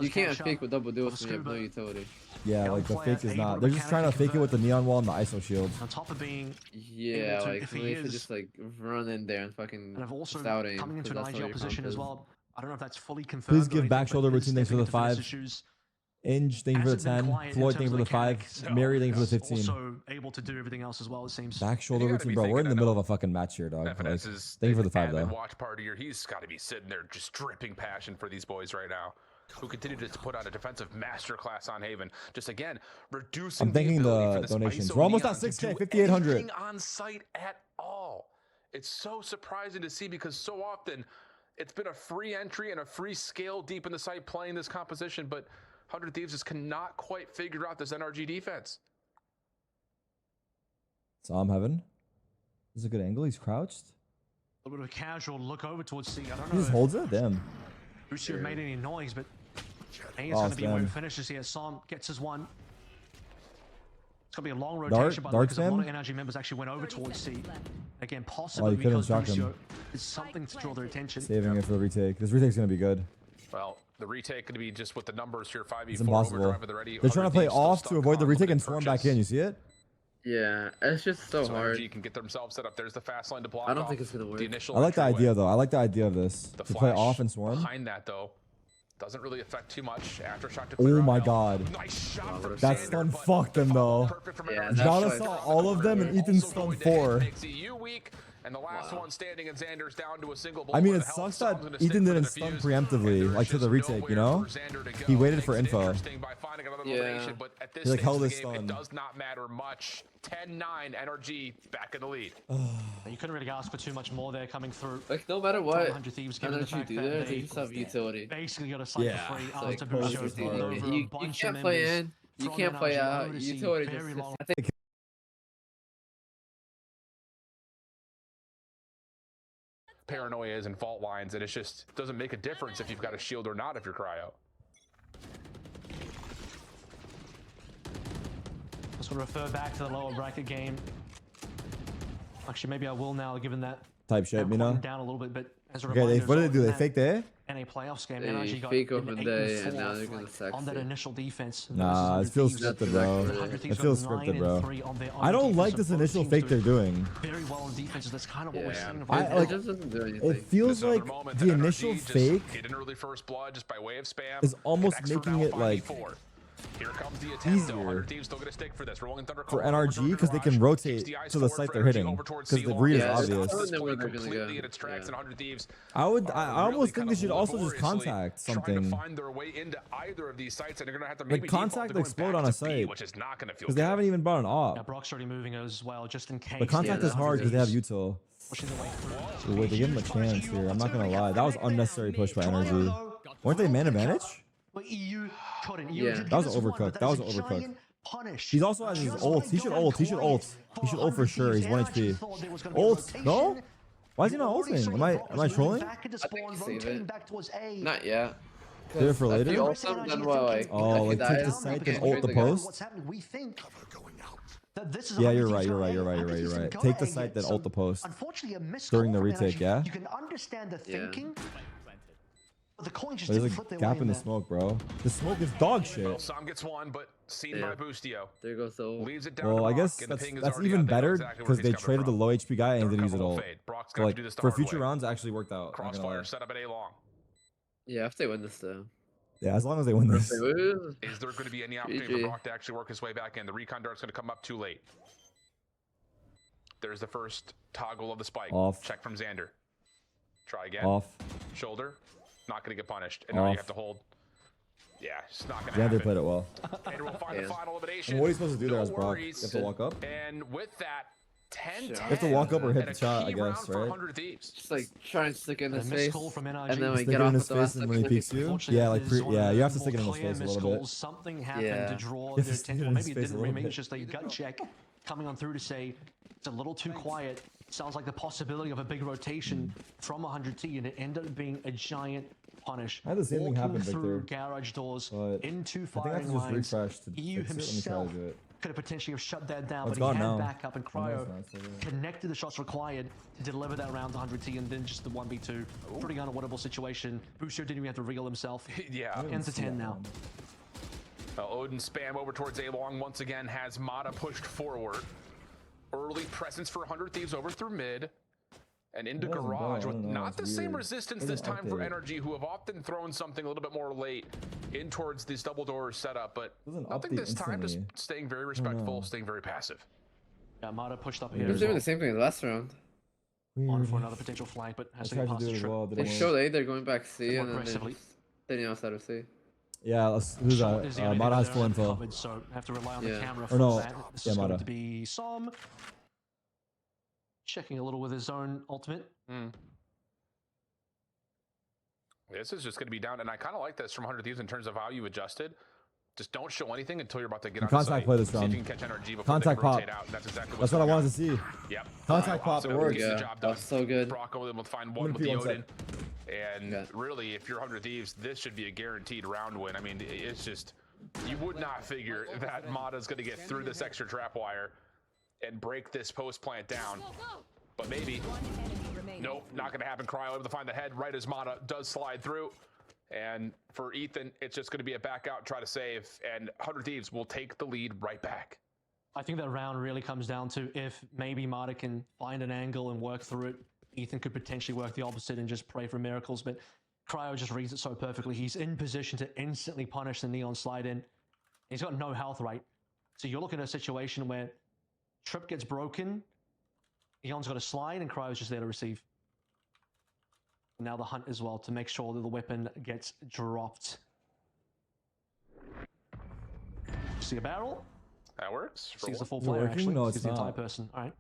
You can't fake with double duels when you have no utility. Yeah, like the fake is not. They're just trying to fake it with the neon wall and the ISO shield. On top of being, yeah, like they should just like run in there and fucking. And I've also coming into an IGL position as well. I don't know if that's fully confirmed. Please give back shoulder routine. Thanks for the 5. Inge, thank you for the 10. Floyd, thank you for the 5. Mary, thank you for the 15. Also able to do everything else as well. It seems. Back shoulder routine, bro. We're in the middle of a fucking match here, dog. Like, thank you for the 5 though. Watch party here. He's got to be sitting there just dripping passion for these boys right now, who continue to put on a defensive masterclass on Haven. Just again, reducing. I'm thanking the donations. We're almost at 6K, 5,800. On site at all. It's so surprising to see because so often it's been a free entry and a free scale deep in the site playing this composition, but 100 Thieves just cannot quite figure out this NRG defense. Psalm Heaven. This is a good angle. He's crouched. A little bit of a casual look over towards C. I don't know. He just holds it. Damn. Lucio made any noise, but I think it's going to be where he finishes here. Psalm gets his one. It's going to be a long rotation, by the way, because a lot of NRG members actually went over towards C. Again, possibly because Lucio is something to draw their attention. Saving it for the retake. This retake's going to be good. Well, the retake going to be just with the numbers here. 5v4 it's impossible. Overdrive. They're trying to play off to avoid the retake and swarm back in. You see it? Yeah, it's just so hard. NRG can get themselves set up. There's the fast line to block. I don't think it's going to work. The initial I like the idea though. I like the idea of this. The to play off and swarm. Behind that though, doesn't really affect too much. Aftershock to clear oh my out. god. Nice shot from that Xander, stun fucked them though. Yeah, Jana saw all of them and Ethan stunned 4. Makes EU weak, and the last one standing, and Xander's down to a single bullet. I mean, it sucks that Ethan didn't stun preemptively, like to the retake, you know? He waited for info. Yeah. But at this He like held his game, stun. it does not matter much. 10-9, NRG back in the lead. You couldn't really ask for too much more there coming through. Like, no matter what, 100 Thieves, given the NRG fact do that there, they just have utility. Basically got a cycle free after close Lucio to threw over a You bunch can't of play members in, you from can't play NRG out. over to see Utility very just... long. I think paranoias and fault lines, and it's just doesn't make a difference if you've got a shield or not if you're cryo. Just want to refer back to the lower bracket game. Actually, maybe I will now, given that type shit, you know. Down a little bit, but as a okay, reminder, what did they do? They faked there? In a playoffs game, they NRG got fake an open 8 day, and and now they're 4 gonna sexy. on that initial defense. Nah, it feels scripted, bro. It feels scripted, bro. I don't like this initial fake they're doing. Very well on defense. That's kind of what we're seeing. Like, it feels like the initial fake is almost making it like Here comes the attempt, easier 100 teams still gonna stick for this. Rolling Thunder for NRG because they can rotate to the site they're hitting because the read is obvious. I almost think they should also just contact something. Find their way into either of these sites, and they're gonna have to like contact explode on a site, which is not gonna feel because they haven't even brought an op. Yeah, Brock's already moving as well, just in case. But contact is hard because they have util. Ooh, wait, they give him a chance here. I'm not gonna lie, that was unnecessary push by NRG. Weren't they man advantage? But EU couldn't. Yeah. That was an overcooked. That was an overcooked. He also has his ult. He should ult. He should ult. He should ult for sure. He's 1 HP. Ult? No? Why is he not ulting? Am I trolling? I think save it. Not yet. Save it for later? Like, oh, like take the site and ult the post? Yeah, you're right. Take the site then ult the post during the retake, yeah? You can understand the thinking. The coin just there's a gap in the smoke, bro. The smoke is dog shit. Well, Sam gets one, but seen by Boostio. There goes the ult. Leaves it down. Well, I guess that's even better because they traded the low HP guy and didn't use it all. So like for future rounds, it actually worked out. Crossfire set up at A long. Yeah, if they win this though. Yeah, as long as they win this. Is there going to be any opportunity for Brock to actually work his way back in? The recon dart's going to come up too late. There's the first toggle of the spike. Off. Check from Xander. Try again. Off. Shoulder. Not going to get punished. And now you have to hold. Yeah, it's not going to happen. happen. Xander played it well. And we'll find the final elimination. And what are you supposed to do there as Brock? You have to walk up? And with that, 10-10. You have to walk up or hit the shot, I guess, right? Just like try and stick in his face. And then we get off in his face and when he peeks you. Yeah, like yeah, you have to stick it in his face a little bit. Something happened to draw their attention. Or maybe it didn't. Maybe it's just a gut check coming on through to say it's a little too quiet. Sounds like the possibility of a big rotation from 100T, and it ended up being a giant punish. I had the same thing happen, through Victor. garage doors into I firing think I have to just lines. refresh to EU fix it. Let me try himself to do it. could have potentially have shut that down, It's but he had now. backup, and Cryo connected the shots required to deliver that round to 100T, and then just the 1v2. Pretty unavoidable situation. Booster didn't even have to reel himself. Yeah. Ends to 10 now. Odin spam over towards A long once again has Mata pushed forward. Early presence for 100 Thieves over through mid. And into garage with not the same resistance this time for NRG, who have often thrown something a little bit more late in towards this double door setup, but nothing this time, just staying very respectful, staying very passive. Yeah, Mata pushed up here. They're doing the same thing as last round. On for another potential flank, but has to get past the trip. They showed A, they're going back C, and then they're outside of C. Yeah, who's that? Mata has full info. So have to rely on the camera for that. This is going to be Som. Checking a little with his own ultimate. This is just going to be down, and I kind of like this from 100 Thieves in terms of how you adjusted. Just don't show anything until you're about to get on contact play this round. See if you can catch NRG before contact they pop. rotate out. That's exactly what I wanted to see. Yep. Contact pop. It works. Yeah, that's so good. Brock will find one with the Odin. And really, if you're 100 Thieves, this should be a guaranteed round win. I mean, it's just, you would not figure that Mata's going to get through this extra trap wire and break this post plant down. But maybe. Nope, not going to happen. Cryo able to find the head right as Mata does slide through. And for Ethan, it's just going to be a back out, try to save, and 100 Thieves will take the lead right back. I think that round really comes down to if maybe Mata can find an angle and work through it. Ethan could potentially work the opposite and just pray for miracles, but Cryo just reads it so perfectly. He's in position to instantly punish the Neon slide in. He's got no health, right? So you're looking at a situation where trip gets broken, Neon's got a slide, and Cryo's just there to receive. Now the hunt as well to make sure that the weapon gets dropped. See a barrel? That works. Sees the full player actually. No, it's it's the not. entire person. All right.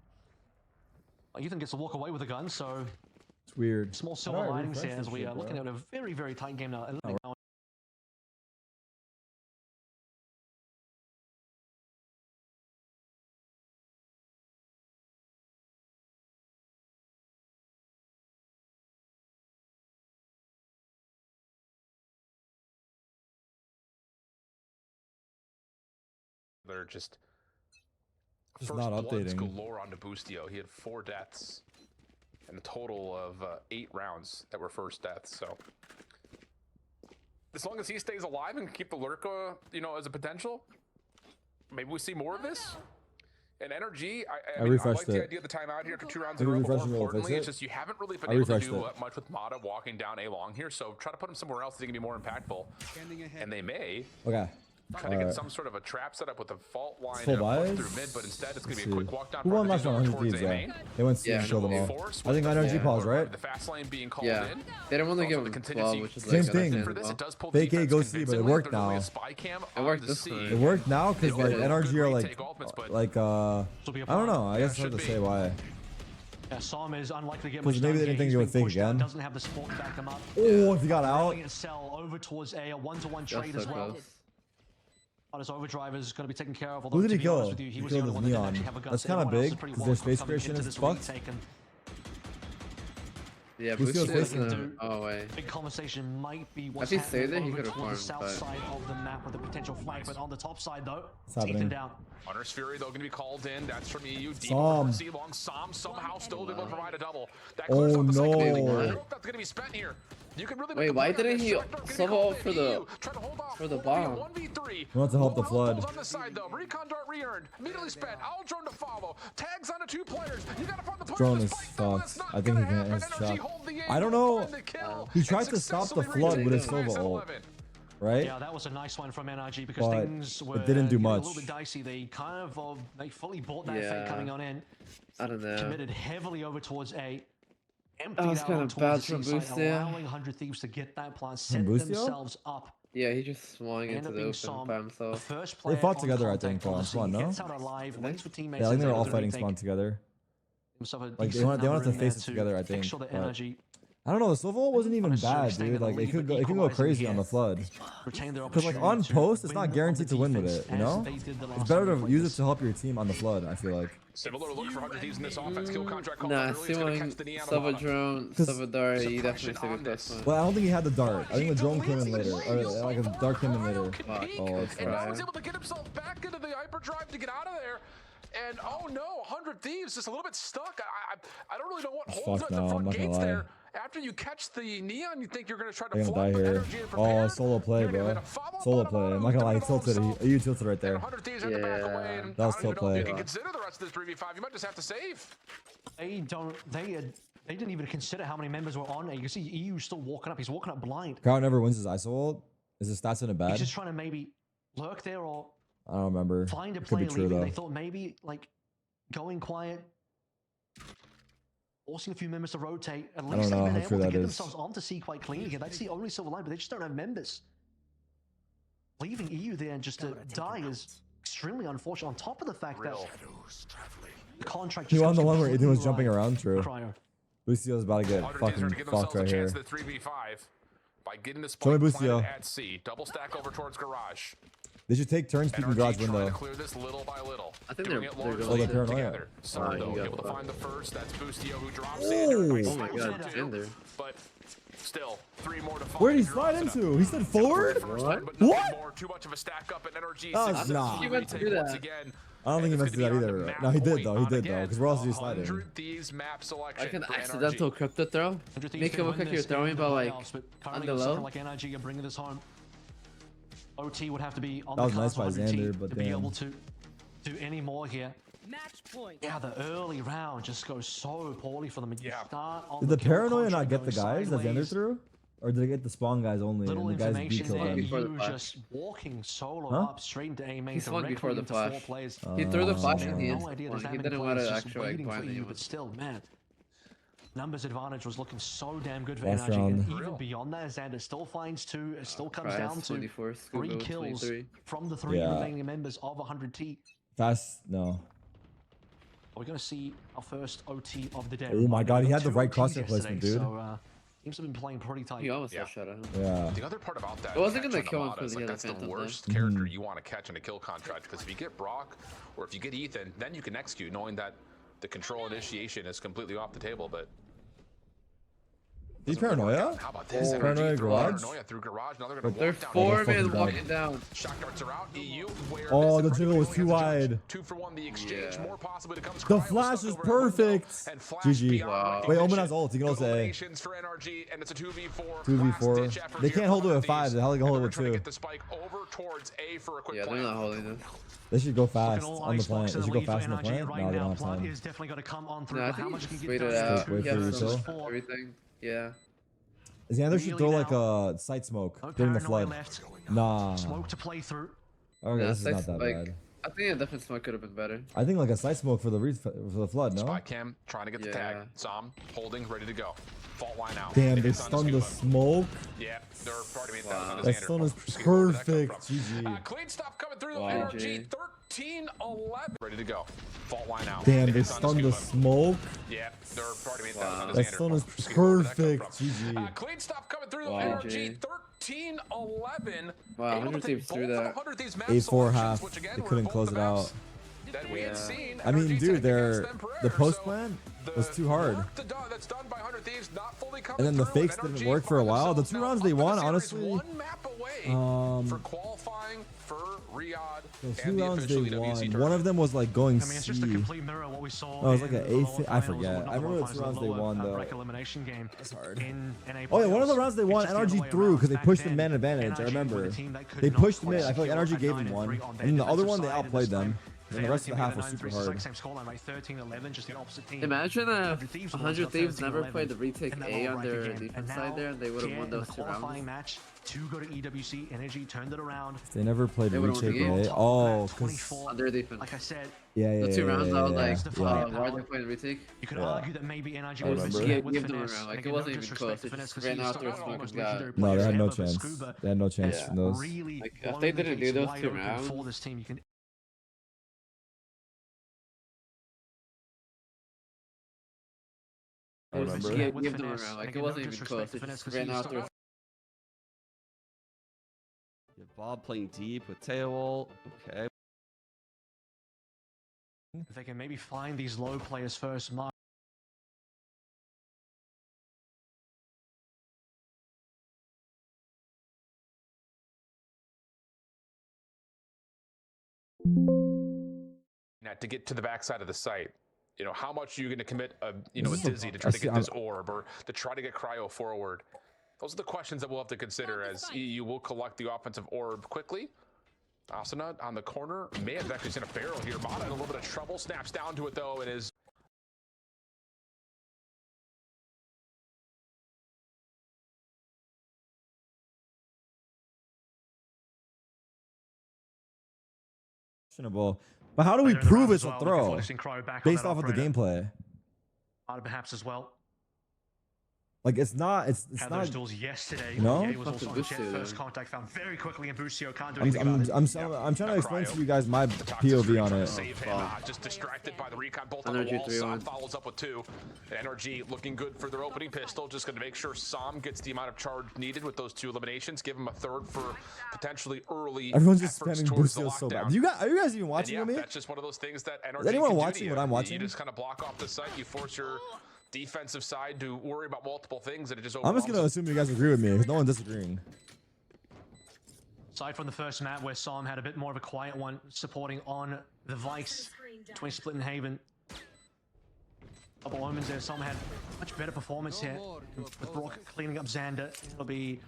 Well, Ethan gets to walk away with a gun, so it's weird. Small silver linings here as we are looking at a very, very tight game now. particular, just Just first not bloods updating. galore onto Boostio. He had 4 deaths and a total of 8 rounds that were first deaths. So as long as he stays alive and keep the lurk, you know, as a potential, maybe we see more of this. And energy, I mean, I like the idea of the timeout here after 2 rounds in a row. More importantly, it's just you haven't really been able to do much with Mata walking down A long here. So try to put him somewhere else that can be more impactful. And they may. Okay. Try to get some sort of a trap set up with a fault line Full and a push buys? through mid, but instead it's going to be a quick walk down. Who won last round? 100 towards Thieves, A yeah. main. They went to show them all. I think energy pause, right? The fast lane being called Yeah. in. They don't want to Also, give the him 12, contingency which is Same like thing. for this, it does pull Fake A, defense go C, but it convincingly. worked There's only now. a spy cam It worked on the this C. time. It worked now because like Good energy are like retake ultimates, but I don't know. I guess it's hard to say why. Yeah, Psalm is unlikely to get Because much maybe they done didn't here. think He's they would being fake pushed down, again. doesn't have the support to back him up. Oh, if he got out. Brilliant sell over towards A 1-to-1 Just trade so as well. close. But his overdrive is going to be taken care of. Who Although, did to he be kill? honest with you, He was the killed only his one that didn't Neon. actually have a gun. That's So kind of everyone else big is pretty because their woeful space coming into creation is this fucked. retake, and Yeah, Who's Boostio still is facing gonna. Oh wait. big conversation might be what's he stayed there, happening he over could've towards the farmed, south but- side of the map with a potential flank. But on the top side, though, What's taken happening? down. Hunter's Fury, though, going to be called in. That's from EU. Psalm. C long. Psalm somehow still able to provide a double. That Oh, clears off the second no. building. I hope that's going to be spent here. You can really Wait, make a why play on didn't this. he Shotgun gonna be sub called out in. for the- EU trying to hold off. for the Only a bomb? 1v3. We want to help the More flood. kills on the side, though. Recon dart re-earned. Immediately spent. Aldrone to follow. Tags onto 2 players. You got to find the push. Drone The is spike, though. fucked. That's not I think he gonna can happen. hit his Energy shot. hold the I don't angle, know. find the kill, He and tried to stop the successfully flood with his retake Sova the ult, 11. right? Yeah, that was a nice one from NRG because But things it were didn't do getting a much. little bit dicey. They kind of they fully bought that Yeah. fake coming on in, I don't know. committed heavily over towards A, emptied was out kinda towards bad the from C side, Boostio. allowing 100 Thieves to get that plant, set Boostio? themselves up. Yeah, he just swung End into up the being open Psalm, by the himself. first player fought on together, I contact think, on on the scene, spawn, no? gets out alive, waits for teammates. Yeah, I think to they're do all the fighting retake. spawn together. Himself a Like, they decent want to number in face there it together, I make think, sure that but- energy I don't know. The Sova ult wasn't even necessarily bad, staying dude. in the Like it lead, could but go, it can go equalizing crazy here. on the flood. retain their Because like opportunity on to post, it's win not on guaranteed the to win with defense it. You as know, they did the it's last better time to we use played it to help your team on the flood. I feel like. Similar look for 100 Thieves in this offense. Kill contract called Nah, out early. It's gonna catch the Neon Silver Armada. drone, 'Cause Silver Dart, he definitely suppression took a on good this. one. Well, I don't think he had the dart. I think the He drone came in deletes later, the or play. like a dart came in later. Can Fuck. peek, Oh, that's and now right. he's able to get himself back into the hyperdrive to get out of there. And oh no, 100 Thieves just a little bit stuck. I don't really know what holds Fuck at the no, I'm front not gonna gates lie. there. After you catch the Neon, you think you're going to try to They're gonna flood die with here. energy and Oh, prepare. solo play, You're gonna bro. get a follow-up Solo on play. Amado, I'm not who's gonna done lie, he it all tilted. himself. You tilted right And there. 100 Thieves had to back away. Yeah. And That was I don't even still know if play. you can consider the rest of this 3v5. You might just have to save. They didn't even consider how many members were on it. You can see EU still walking up. He's walking up blind. Crowd never wins his ISO ult. Is his stats in a He's bad? just trying to maybe lurk there or I don't remember. find a It could be player true leaving. though. They thought maybe like going quiet, forcing a few members to rotate. At least know they've been how able true to that get is. themselves onto C quite cleanly here. That's the only silver line, but they just don't have members. Leaving EU there and just to die is extremely unfortunate. On top of the fact that the contract He just won goes the one where Ethan was completely jumping live. around. True. Cryo. Lucio's about to get 100 Thieves are fucking going to give fucked themselves a right chance here. at the 3v5 by getting the Show me spike planted Boostio. at C. Double stack over towards garage. They should take turns peeking NRG garage trying window. to clear this little by little. I think Doing they're it going largely they're paranoia. together. Some you though got able to that. find the first. That's Boostio who drops Oh. in. Oh my god, Tinder. But still, 3 more to find. Where did he if you're slide honest into? enough. He said forward? First What? time, but nothing What? more. Too much of a stack up at NRG. Oh, Six nah. steps He meant to retake do once that. again. I don't think he And meant it's to do that gonna be on either. the map No, he did point though. He on did again. though. Because we're also just sliding. 100 Thieves map selection. Like an for accidental NRG. crypto throw. 100 Thieves Make can him look win like you're this in throwing the by like playoffs, but currently under it's looking low. like NRG are bringing this home. OT would have to be on That the was nice cards by 100 Xander, but to be damn. able to do any more here. Match point. Yeah, the early round just goes so poorly for them. You Yeah. start on Did the kill paranoia not contract get the going guys that Xander sideways. threw? Or did it get the spawn guys only? Little And the guys B information killed there. them? Before the You flash. just walking solo Huh? up straight into A main He swung directly before the into 4 flash. players. He threw the flash Oh. and he No idea. There's that he many didn't want players to just actually like waiting for blind you, anyone. but still, man. Numbers advantage was looking so damn good for Last NRG, and round. even Real. beyond that, Xander still finds 2. It still comes Price, down to 24, 3 Scuba, kills 23. from the 3 Yeah. remaining members of 100T. Fast? No. We're going to see our first OT of the day. Oh my God, he had the 2 right OTs crosshair yesterday, placement, dude. So, teams have been playing pretty tight. He almost Yeah. got shot at him. Yeah. The other part about that, It wasn't catch gonna on kill him Amada for is, the like, other that's the Phantom, though. worst character you want to catch in a kill contract, because if you get Brock or if you get Ethan, then you can execute knowing that the control initiation is completely off the table. But The paranoia? How about this? Paranoia garage? Paranoia through garage. Now they're But gonna they're walk down. 4 men walking down. Shot darts are out. EU. Oh, the jungle was too wide. 2 for 1. The exchange. More possibly to come. The flash is perfect. GG. Wow. Wait, Omen has ult. He can also say. For NRG, and it's a 2v4. 2v4. They can't hold it with 5. How they can hold it with 2? Get the spike over towards A for a quick Yeah, they're not holding this. They should go fast on the plant. They should go fast on the plant. Right No, they now, don't have plant time. is definitely going to come on through. No, I How think much can he's get waited done? out. Wait He for has your some- refill. everything. Yeah. Is the should throw like a sight smoke during the Paranoia flood? left. Nah. Smoke to play through. Okay, Yeah, this is not that like, bad. I think a different smoke could have been better. I think like a sight smoke for the flood, no? Spy cam trying to get the Yeah. tag. Zom holding, ready to go. Fault line out. Damn, they Hits on stunned the scuba. smoke. Yeah, they're part of Wow. That stun is perfect. GG. Clean stuff coming through. Wow. NRG GG. 13-11. Ready to go. Fault line out. Damn, they Hits on stunned the scuba. smoke. Yeah, they're part of Wow. That stun is perfect. GG. Clean stuff coming through. Wow. NRG 13-11. Wow, 100 Thieves threw that. 8-4 half. They couldn't close it out. I mean, dude, the post plan was too hard. And then the fakes didn't work for a while. The 2 rounds they won, honestly. For qualifying for Riyadh. The 2 rounds they won. One of them was like going I mean, it's just a complete mirror of what we saw. No, it was like in an the lower eighth. I finals, forget. or not I remember lower the 2 finals, rounds they lower, won though. break elimination game. That's hard. In NA Oh yeah, one of the playoffs. rounds they won, It's just the other NRG way threw around. because they Back pushed the then, man advantage. I NRG were remember. the team that could They not pushed quite mid. I feel like secure NRG a gave them 9-3 one. on their And the other defensive one, they side at outplayed this time. them. And the rest of the half was 9-3, super so it's hard. the same scoreline, right? 13-11, just the opposite team. Imagine if 100 Thieves never 13-11 played the retake in that A lower on bracket their game. defense And side there, and they would have now, won in those the 2 qualifying rounds. match to go to EWC, Energy turned it around. They never played They would've won the retake game. A. Oh, cause 24. On their defense. Like I said, yeah, The 2 rounds, I was like, yeah. why are they playing retake? you could Yeah. argue that maybe NRG I was remember. missing Yeah, it with give them a finesse. round. Like, And it again, wasn't no even disrespect close. to It finesse, just 'cause ran he's out still there one of the smoke most and got- legendary No, they players had no ever, but chance. Scuba They had no chance has in those. really Like, if blown they the didn't do gates those wide 2 open rounds, for this team. You can I remember. Yeah, with give them a finesse. round. And Like, it again, no wasn't even disrespect close. to It finesse, just 'cause ran he's out still- there. Yeah, Bob playing deep with Teowalt. Okay. If they can maybe find these low players first, Mark. Now, to get to the backside of the site, you know, how much are you going to commit a This is a- dizzy to try to I see- get this orb, or to try to get cryo forward? Those are the questions that we'll have to consider as EU will collect the offensive orb quickly. Asuna on the corner may have actually seen a barrel here. Mata in a little bit of trouble, snaps down to it though, and is Questionable. But how do we Later in the prove round it's as a well, looking throw? forward to seeing Cryo back on Based that off of the operator. gameplay. Perhaps as well. Like it's not. It's Had not. those duels yesterday. No? Yeah, was also on Fucking jet. Bucio, First then. contact found very quickly, and Bucio can't do anything I'm about it. I'm trying to explain to you guys my POV on it. save him. Just distracted by the recon bolt on the Energy wall. 3-1. Som follows up with 2. NRG looking good for their opening pistol. Just going to make sure Som gets the amount of charge needed with those 2 eliminations. Give him a 3rd for potentially early. Everyone's just efforts spamming towards the Bucio so lockdown. bad. Are you guys even And watching yeah, with me? that's just one of those things that NRG Is anyone can do watching to you. what I'm watching? You just kind of block off the site. You force your defensive side to worry about multiple things, and it just I'm just overwhelms gonna them. assume you guys agree with me because no one's disagreeing. Aside from the first map where Som had a bit more of a quiet one, supporting on the Vice between Split and Haven. Double Omens there. Som had much better performance here with Brock cleaning up Xander. It'll be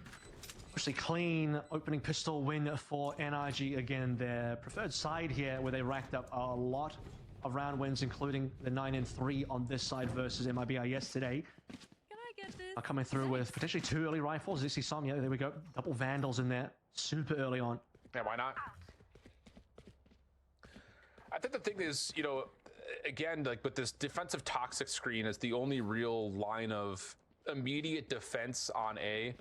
actually clean opening pistol win for NRG again. Their preferred side here, where they racked up a lot of round wins, including the 9-3 on this side versus MIBI yesterday. Can I get this? Are coming through with potentially 2 early rifles. This is some, yeah, there we go. Double Vandals in there, super early on. Yeah, why not? I think the thing is, you know, again, like with this defensive toxic screen as the only real line of immediate defense on A,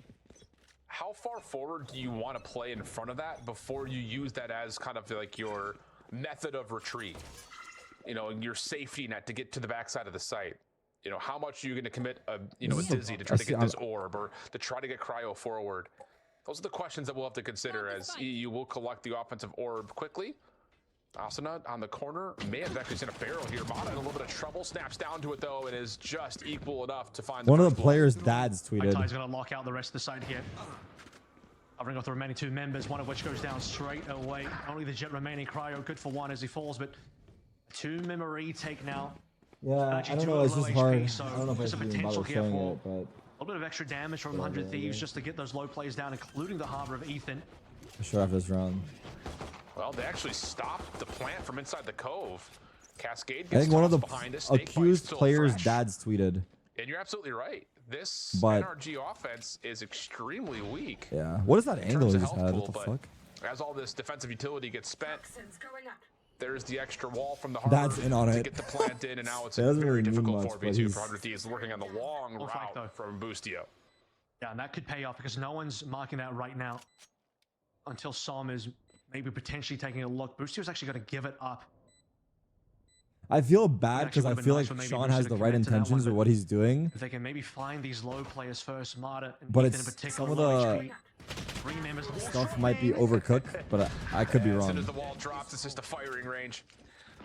how far forward do you want to play in front of that before you use that as kind of like your method of retreat? You know, your safety net to get to the backside of the site. You know, how much are you going to commit a dizzy to try to get this orb, or to try to get cryo forward? Those are the questions that we'll have to consider as EU will collect the offensive orb quickly. Asuna on the corner may have actually seen a barrel here. Mata in a little bit of trouble, snaps down to it though, and is just equal enough to find one of the players' dads tweeted. Ty's gonna lock out the rest of the side here. Covering off the remaining 2 members, one of which goes down straight away. Only the Jet remaining. Cryo good for 1 as he falls, but 2-member retake now. Yeah, I don't know. It's just hard. So I don't know if I should even bother showing it, but a little bit of extra damage from 100 Thieves just to get those low plays down, including the Harbor of Ethan. for sure after this round. Well, they actually stopped the plant from inside the cove. Cascade I gets think one of the behind us. accused players' dads tweeted. And you're absolutely right. This But- NRG offense is extremely weak. Yeah. What is that in angle terms he of just health had? pool, What the but fuck? As all this defensive utility gets spent, there's the extra wall from the Harbor Dad's in on to it. get the plant in, and now it's It a doesn't very really mean difficult much, 4v2 but he's- for 100 Thieves, working on the long route from Boostio. Yeah, and that could pay off because no one's marking that right now until Som is maybe potentially taking a look. Boostio's actually going to give it up. I feel bad because Actually I would've been feel nice like for maybe Sean Boostio has to the right commit to that intentions one, with but what he's doing, if they can maybe find these low players first, Mata and but Ethan in it's particular, some of low the HP, 3 members. stuff might be overcooked, but I could be As soon wrong. as the wall drops, it's just a firing range.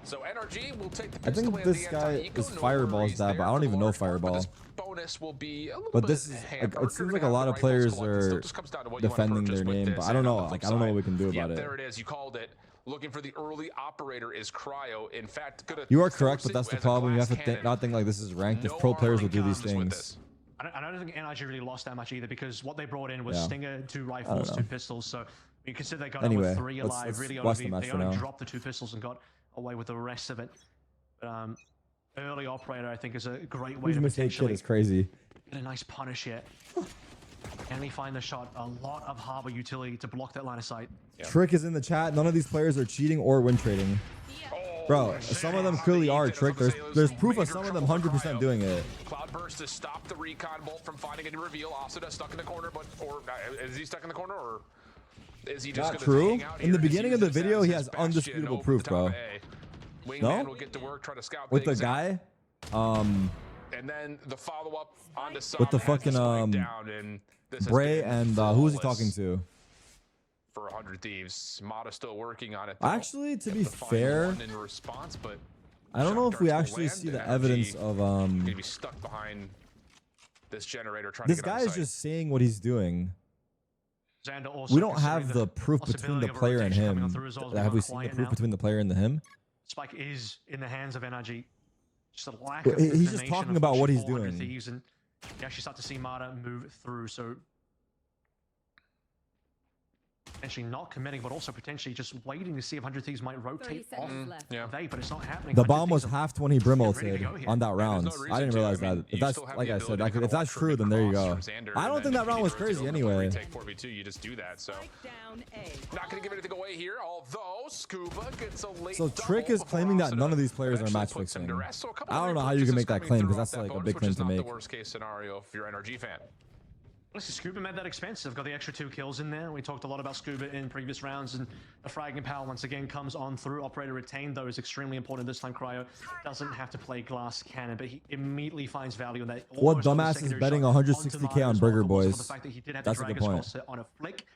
So NRG will take the I pistol think and this the guy anti-eco. is No Fireball's worries dad, there but I for don't the even know large part, but Fireball. this bonus will be a little But bit this is hampered. like, it seems You're like a gonna lot have of the players rifles collected. are Still just comes down to what you wanna defending purchase their with name, this but I don't know. and on the Like, flip I don't know side. what we can do Yep, about it. there it is. You called it. Looking for the early operator is Cryo. In fact, gonna You are correct, force but that's it the as a problem. You glass have to cannon. not think like this is ranked. If No pro players will armoring do these comes with things. this. I don't think NRG really lost that much either because what they brought in was Yeah. Stinger, 2 rifles, know. 2 pistols. So you consider they got Anyway, away with 3 let's alive. Really, watch the only, match they for only now. dropped the 2 pistols and got away with the rest of it. But early operator, I think, is a great way Who's to mistake kid potentially is crazy. get a nice punish here. Can he find the shot? A lot of Harbor utility to block that line of sight. Trick is in the chat. None of these players are cheating or win trading. Bro, some of them clearly are Trick. There's proof of some of them 100% doing it. Cloudburst to stop the recon bolt from finding any reveal. Asuna stuck in the corner, but is he stuck in the corner or is he just Not gonna true. hang out In here the and beginning use of the this video, as he his has bastion undisputable over proof, the top bro. of A? Wingman No? will get to work, try to scout With the things out. guy, And then the follow-up onto Som with the has fucking slowed down, and this has Bray been and who was he flawless talking to? for 100 Thieves. Mata still working on it. though. Actually, to Get be the final fair, one in response, but I don't know if we shock darts will actually land, see the and evidence NRG of gonna be stuck behind this generator trying This to get on guy is site. just saying what he's doing. Xander also We don't considering have the proof between possibility the of a player and rotation coming him. on through as well as Have we being seen the quiet proof now. between the player and him? Spike is in the hands of NRG. Just a lack But of he's just coordination, talking about what he's unfortunately, for 100 doing. Thieves, and you actually start to see Mata move through, so potentially not committing, but also potentially just waiting to see if 100 Thieves might 30 rotate off seconds left. Yeah. they, but it's not happening. The 100 bomb was Thieves are half 20 Brim ready to ulted go here. on that round. There's no I reason didn't to. realize I mean, that. you If that's still have like the I said, ability to if go that's off true, then there you go. cross from Xander, I don't and think then that round if was you need to crazy go anyway. retake 4v2, you just do that. So Strike down A. not gonna give anything away here. Although Scuba gets a late So Trick double is claiming before that none of Asuna these players are eventually match puts him fixing. to rest. So a couple I don't of know how you can repurchases make that coming claim through because off that's like a bonus, big which claim is to not make. the worst case scenario if you're an NRG fan. Honestly, Scuba made that expensive. Got the extra 2 kills in there. We talked a lot about Scuba in previous rounds, and the fragging power once again comes on through. Operator retained, though, is extremely important this time. Cryo doesn't have to play glass cannon, but he immediately finds value in that. What almost on the dumbass is secondary betting shot 160K onto Mata on as well, Burger but also Boys? for the fact that he did have That's the a good Dragon point. Scroll set on a flick,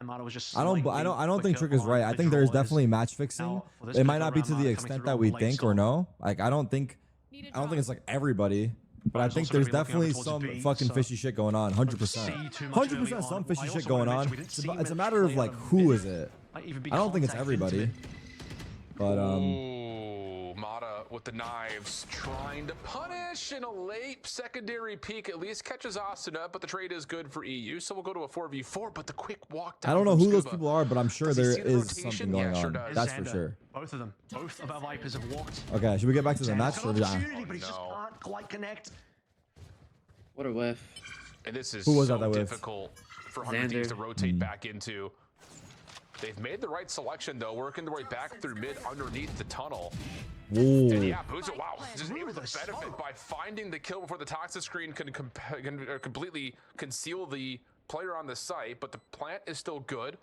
and Mata was just I don't think slightly Trick is right. I quicker think on there's the draw as- definitely match fixing. Now, for this It might particular not be round, to the Mata coming extent through that on we the late think or stop. know. Like I don't think it's like everybody. But I It's think also there's gonna be looking definitely over towards some B, fucking so fishy shit going on. 100%. see too much early 100% some on. fishy I shit also going wanna on. mention we didn't see It's a much matter of play like out of who mid. is it? Might even be I don't think it's contact into everybody. it. But Ooh, Mata with the knives trying to punish in a late secondary peek. At least catches Asuna, but the trade is good for EU. So we'll go to a 4v4. But the quick walk down. I don't know from who those Scuba. people are, but I'm sure Does he there see the is rotation? something going Yeah, sure on. does. That's for Xander, sure. Both of them. Both of our Vipers have walked. Okay, should we get back to the Xander's match? got Or an yeah. opportunity, but he just no. can't quite connect. What a whiff. And this is Who was so that with? difficult for 100 Thieves to Xander. rotate back into. They've made the right selection, though, working their way back through mid underneath the tunnel. And Ooh. yeah, Boozer, wow, just able to benefit by finding the kill before the toxic screen can completely conceal the player on the site, but the plant is still good.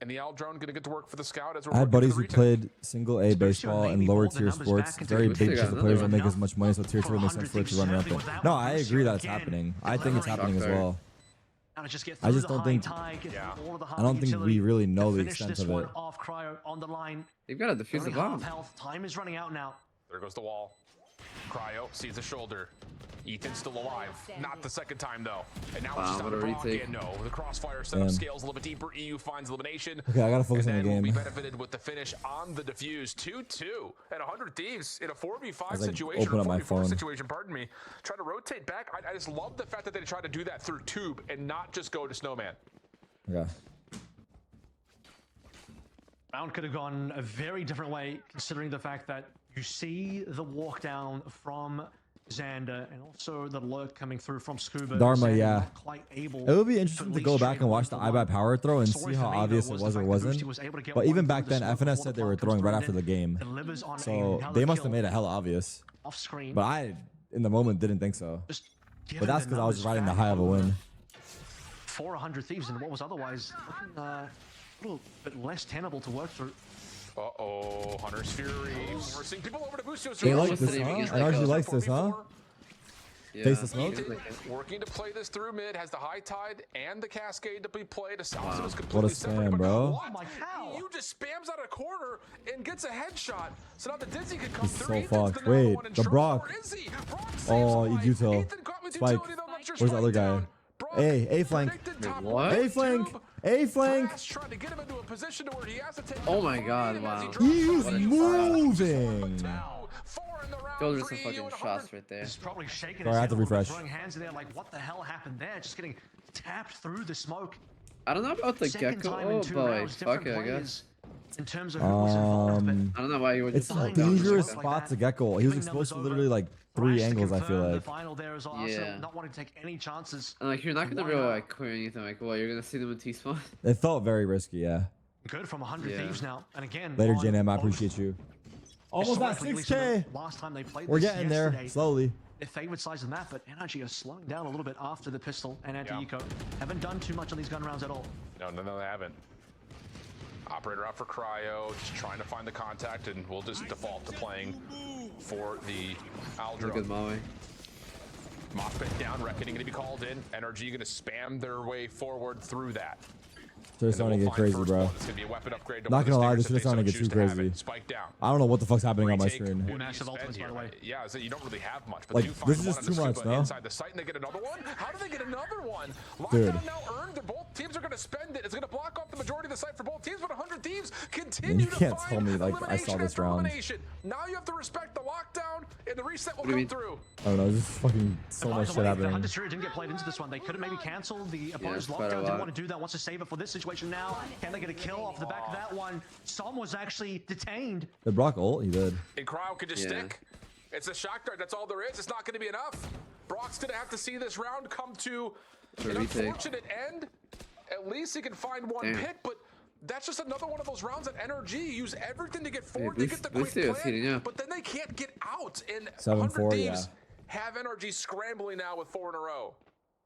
And the Owl drone gonna get to work for the scout as we're I had working buddies for who the retake. played single A baseball and lower tier sports. Very big because the players don't make as much money, so tier 2 makes sense for it to run rampant. No, I agree that it's happening. I think it's happening as well. I just don't think. I don't think we really know the extent of it. You've got to defuse the bomb. Time is running out now. There goes the wall. Cryo sees the shoulder. Ethan's still alive. Not the second time though. And now it's just on Brock. And no, the crossfire setup scales a little bit deeper. EU finds elimination. Okay, I gotta focus on the game. Will be benefited with the finish on the defuse. 2-2 and 100 Thieves in a 4v5 situation. Open up my phone. Situation. Pardon me. Try to rotate back. I just love the fact that they try to do that through tube and not just go to Snowman. Okay. Round could have gone a very different way, considering the fact that you see the walk down from Xander and also the lurk coming through from Scuba. Dharma, Xander yeah. not quite able It would be interesting to go back and watch the iBuy power throw and see how obvious it was or wasn't. But even back then, FNS said they were throwing right after the game. So they must have made it hella obvious. Off screen. But I, in the moment, didn't think so. But that's because I was riding the high of a win. 400 Thieves and what was otherwise looking a little bit less tenable to work through. Uh-oh, Hunter's Fury. Forcing people over to Busio. They like this, huh? NRG likes this, huh? Yeah. Face the smoke. Working to play this through mid, has the high tide and the cascade to be played. Wow. What a spam, bro. Oh my God. You just spams out a corner and gets a headshot. So now the Dizzy could come He's through. so fucked. Wait, the Brock. Oh, Util. Spike. Where's the other guy? A flank. What? A flank. A flank. Oh my God! Wow. He's moving. Those are some fucking shots right there. He's probably shaking Sorry, I have to refresh. Throwing hands in there like, what the hell happened there? Just getting tapped through the smoke. I don't know about the gecko. Oh boy, fuck it, I guess. In terms of who was involved, but I don't know why you would just. It's a dangerous spot to Gecko. He was exposed to literally like 3 angles. I feel like. Yeah. Not wanting to take any chances. And like you're not gonna really like clear anything. Like, well, you're gonna see them in T spawn. It felt very risky. Yeah. Good from 100 Thieves now, and again. Later, JNM. I appreciate you. Almost at 6K. Last time they played We're getting there slowly. Their favorite size of the map, but NRG are slowing down a little bit after the pistol and anti-eco. Haven't done too much on these gun rounds at all. No, they haven't. Operator out for Cryo, just trying to find the contact, and we'll just default to playing for the Aldro. Good Molly. Mothbit down, Reckoning gonna be called in. NRG gonna spam their way forward through that. So it's starting to get crazy, bro. It's gonna be a weapon upgrade. Not gonna lie, this is starting to get too crazy. Spike down. I don't know what the fuck's happening on my screen. Massive ultimates, by the way. Yeah, so you don't really have much, but like this is just too much, no? Inside the site, and they get another one. How do they get another one? Dude. Lockdown now earned. Both teams are gonna spend it. It's gonna block off the majority of the site for both teams, but 100 Thieves continue to can't tell me like I saw this round. Now you have to respect the lockdown, and the reset will come through. I don't know, just fucking so much shit happening. The Fury didn't get played into this one. They could have maybe canceled the opponent's lockdown. Didn't want to do that. Wants to save it for this situation now. Can they get a kill off the back of that one? Som was actually detained. The Brock ult, he did. And Cryo could just stick. It's a shock dart. That's all there is. It's not going to be enough. Brock's going to have to see this round come to an unfortunate end. At least he can find one pick, but that's just another one of those rounds that NRG use everything to get forward. They get the quick plan, but then they can't get out. And 100 Thieves have NRG scrambling now with 4 in a row.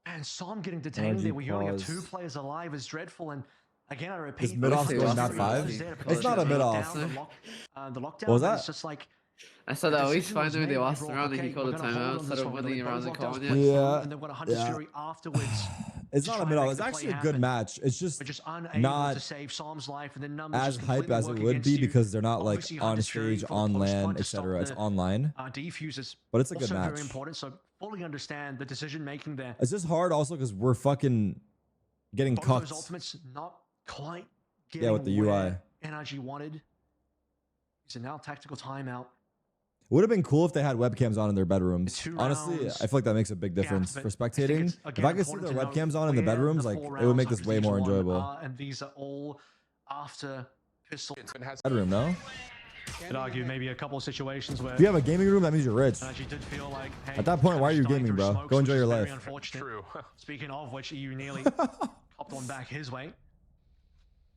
And Som getting detained there. We only got 2 players alive is dreadful. And again, I repeat, is mid-off still not 5? It's not a mid-off. The lockdown was that? is just like. I saw that at least finally they lost the round and he called a timeout instead of winning around and calling it. Yeah. And they've got 100 Fury afterwards. It's not a mid-off. It's actually a good match. It's just not to save Som's life, and then as hype as it would be because they're not like on stage, on LAN, etc. It's online. Defusers, but it's a good match. Very important. So fully understand the decision making there. It's just hard also because we're fucking getting cucked. Ultimates not quite getting with the UI. NRG wanted. It's a now tactical timeout. It would have been cool if they had webcams on in their bedrooms. Honestly, I feel like that makes a big difference for spectating. If I could see their webcams on in the bedrooms, like it would make this way more enjoyable. And these are all after pistol. Bedroom, no? I'd argue maybe a couple of situations where if you have a gaming room, that means you're rich. Did feel like, hey, at that point, why are you gaming, bro? Go enjoy your life. True. Speaking of which, EU nearly popped one back his way.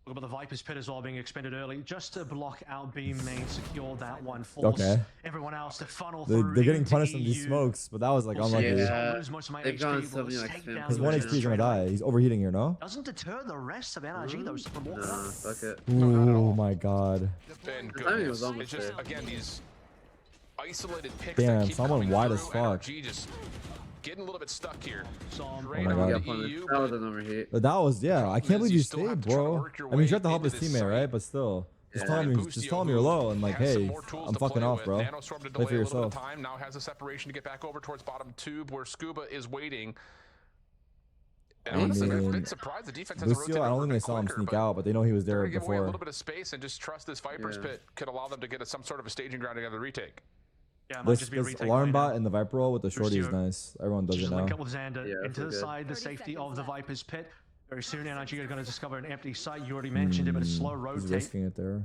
Look about the Viper's Pit as well being expended early just to block out B main, secure that one. Force everyone else to funnel through. They're getting punished on these smokes, but that was like unlucky. Yeah, they've gone 70 like his 1 HP is gonna die. He's overheating here, no? Doesn't deter the rest of NRG though. No, fuck it. Oh my god. And goodness. It's just again these isolated picks. Damn, that keep someone coming wide through. as fuck. NRG just getting a little bit stuck here. Oh Great my on God. the EU, That was an overheat. But that was, yeah. I can't believe you still have stayed, to try to bro. work your I mean, you way tried to help into his this teammate, site. right? But still, just Yeah. tell him you're low and like, has some hey, more tools I'm to fucking play off, with. bro. Nanostorm to Play delay for a little bit yourself. of time. Now has a separation to get back over towards bottom tube where Scuba is waiting. And honestly, I'm a bit surprised the defense hasn't rotated Lucio, I don't over think a they bit saw him quicker, sneak but out, but they know he was they're there gonna give away a before. little bit of space and just trust this Viper's pit could allow them to get some sort of a staging ground together retake. Yeah, it might This, just be a this retake alarm right bot now. in the Viper roll with the shorty is Lucio nice. Everyone does it Just now. link up with Xander Yeah, into the that's side, the 30 safety of seconds the left. Viper's pit. Very soon, NRG are going to discover an empty site. You already mentioned it, but a slow He's rotate. risking it there.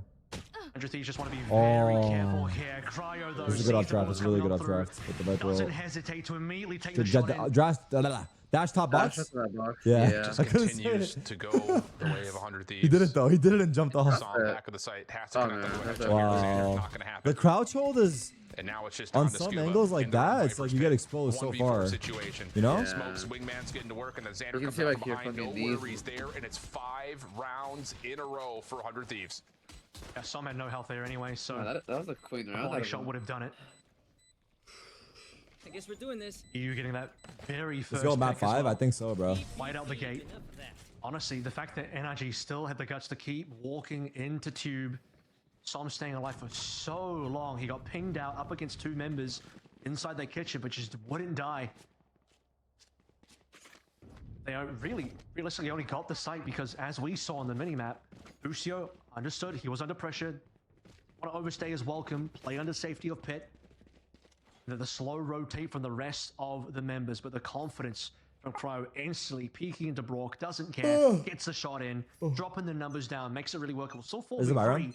Andrew Thieves just want to be very Oh. careful here. Cryo, though, This is a sees good the off draft. ball's It's really coming good on off through. draft with the Viper Doesn't roll. hesitate to immediately take the shot in. Dash top box? Dash into that box. Yeah. Just I couldn't say continues it. to go the way of 100 Thieves. He did it though. He did it and jumped off. Saw him back of the site. Has to Oh, connect man, them that's to a it. Wow. Not gonna happen. The crouch hold is And now it's just on down to some Scuba angles like in the that. It's Viper's like you pit. get exposed so 1v4 far. situation. You know? Yeah. Smokes, Wingman's getting to work, and then Xander You can comes see, out like, from here behind. No fucking these- worries there, and it's 5 rounds in a row for 100 Thieves. Yeah, Som had no health there anyway, so Oh, that was a clean a round. body shot would have done it. I guess we're doing this. You getting that very Let's first go map pick as 5. well. I think so, bro. Right out the gate. Enough of that. Honestly, the fact that NRG still had the guts to keep walking into Tube, Som staying alive for so long. He got pinged out up against 2 members inside their kitchen, but just wouldn't die. They are realistically only got the site because, as we saw on the minimap, Lucio understood he was under pressure. Want to overstay his welcome, play under safety of pit. The slow rotate from the rest of the members, but the confidence from Cryo instantly peeking into Brock, doesn't care, gets the shot in, dropping the numbers down, makes it really workable. Still Is it Byron? 4v3,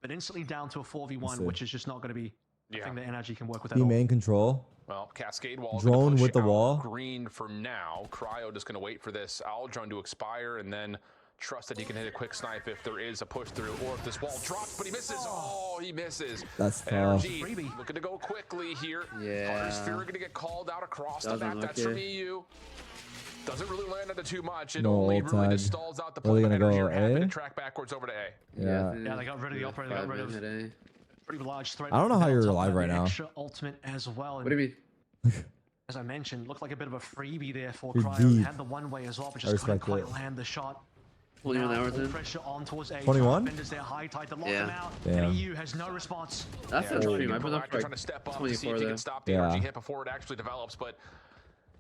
but instantly down to a 4v1, see. which is just not going to be a thing that NRG can work with at Be all. main control. Well, Cascade Wall Drone push with the out wall. green for now. Cryo just going to wait for this owl drone to expire and then trust that he can hit a quick snipe if there is a push through or if this wall drops, but he misses. Oh, he misses. That's tough. Energy looking to go quickly here. Yeah. Hunter's Fury going to get called out across the Doesn't back. look That's from it. EU. Doesn't really land into too much. It No only ult really tag. just stalls out the Are they play. gonna Energy go are happy A? to track backwards over to A. Yeah. Yeah, they got rid of the operator, they got rid of A. pretty large threat. I don't know how you're On top of alive that, right the now. Extra ultimate as well. What do you mean? As I mentioned, looked like a bit of a freebie there for You're Cryo. deep. Had the one-way as well, but I just couldn't respect quite it. land the shot. 21 Now, hours full in. pressure on towards A. 21? Defenders there, high tide to lock Yeah. them out. Damn. And EU has no response. That's Yeah, a trying to dream. get I've been up proactive, for trying to step up to see if 24 he there. can stop the Yeah. energy hit before it actually develops, but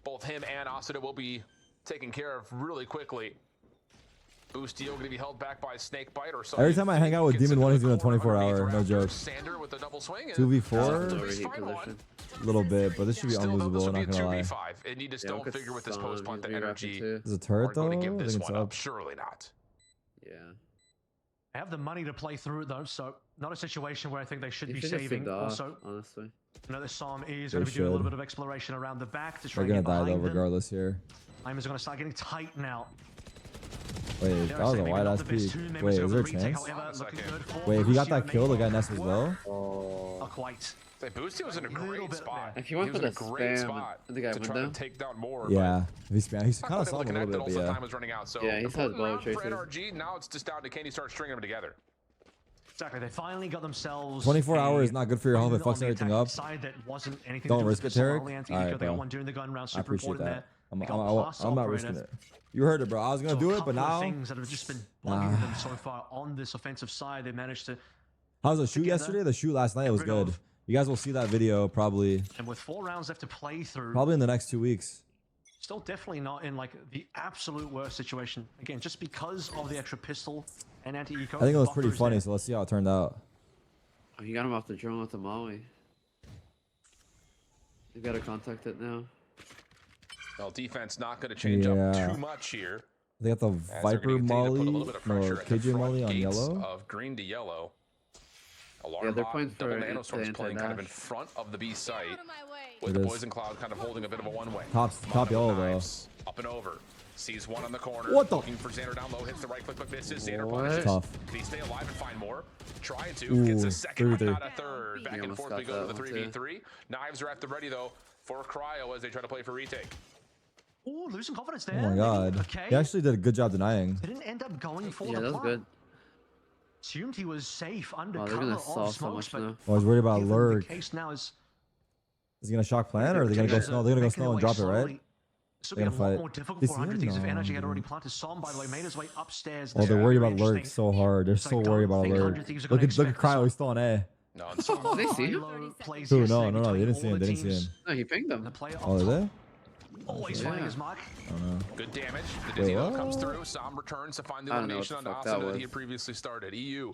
both him and Asada will be taken care of really quickly. Boostio going to be held back by a snake bite or something. Every time I hang out with Gets Demon into 1, the he's doing a corner 24 underneath hour, no Raptors. joke. Sander with a double swing. 2v4? That's an He's overheat fine one. position. A little bit, but this should be Still, though, this unlosable, will be a not gonna lie. 2v5, and you just Yeah, don't look at figure with this Son, post punt he's the re-rapping energy too. Is it a turret are though? going to I give this think it's one up. up. Surely not. Yeah. They have the money to play through it though, so not a situation where I think they should You be should just saving. sit off, Also, honestly. another Som is They going to be doing a little should. bit of exploration around the back to try They're and gonna get die though, behind them. regardless here. Timers are going to start getting tight now. Wait, Dare that I was say, a maybe wide not ass the best peek. two members Wait, is over there a the retake, chance? however, looking good for Wait, if he got Boostio, that kill, the maybe guy nest as well? Oh. Not quite. Say, Boostio was in a Little great bit spot. there. If you went He for was the in a great spam, spot I think I to went try to down. take down more. Yeah, if he spam, he Not kind of quite saw him a connected, little bit, also but yeah. time was running out. So Yeah, he said important ball round for traces. NRG. Now it's just down to can he start stringing them together. Exactly, they finally got themselves 24 a hours is not good for your health. It win on fucks the everything attacking up. Side that wasn't anything Don't to do with risk it, pistol Tarek. early anti- Alright, They got bro. one during the gun round. I Super appreciate important that. there. They got plus I'm not operator. risking it. You heard it, bro. I was gonna So do a it, but couple of now. things that have just been bugging them so far on this offensive side, they managed to. How's the shoot together, yesterday? The shoot last night was get rid good. of- You guys will see that video probably And with 4 rounds left to play through, in the next 2 weeks. still definitely not in like the absolute worst situation. Again, just because of the extra pistol and anti-eco. I think it was pretty buffers funny, there. so let's see how it turned out. Oh, you got him off the drone with the Molly. You gotta contact it now. Well, defense not going to change up Yeah. too much here. They got the As they're Viper gonna continue to put a Molly, little bit of no, pressure at the KJ front Molly on gates yellow. Of green to yellow. Alarm Yeah, they're bot, playing for double it nanostorms to playing kind of in dash. front of the B site. Out of my way. With It the is. Poison Cloud kind of holding a bit of a one-way. Top Mono yellow with though. knives, up and over. Sees one on the corner. What the- Looking for Xander down low. Hits the right click but misses. Xander What? punishes. Tough. Can he stay alive and find more? Trying to. Ooh, Gets a second, but 3v3. not a third. Back He and almost forth got we go to that the one, 3v3. Knives are at the ready though for Cryo as they try to play for retake. Ooh, losing confidence Oh there. my maybe. god. Okay. He actually did a good job denying. They didn't end up going for Yeah, the that was play. good. assumed he was safe under they're cover gonna of solve so smokes, much now. I was worried about even the lurk. case now is Is he gonna shock plan or are they gonna go snow? They're gonna go snow and drop it, right? This would be a They're lot gonna more fight. difficult Is for he 100 Thieves if in? Energy had No. already planted. Som, by the way, made his way upstairs. Oh, they're worried about lurk Interesting. so hard. They're So so I worried don't about think lurk. 100 Thieves are Look gonna at expect Cryo. this. He's still on A. No, and so They see? Plays Who? yesterday No, they between didn't all see him. the They didn't see teams. him. No, he pinged them. The player Oh, up are top, they? always Yeah. finding his mark. I don't know. good damage. The Wait, Dizzy what? comes through. Som returns to find the I don't know elimination what on the fuck Austin that that he was. had previously started. EU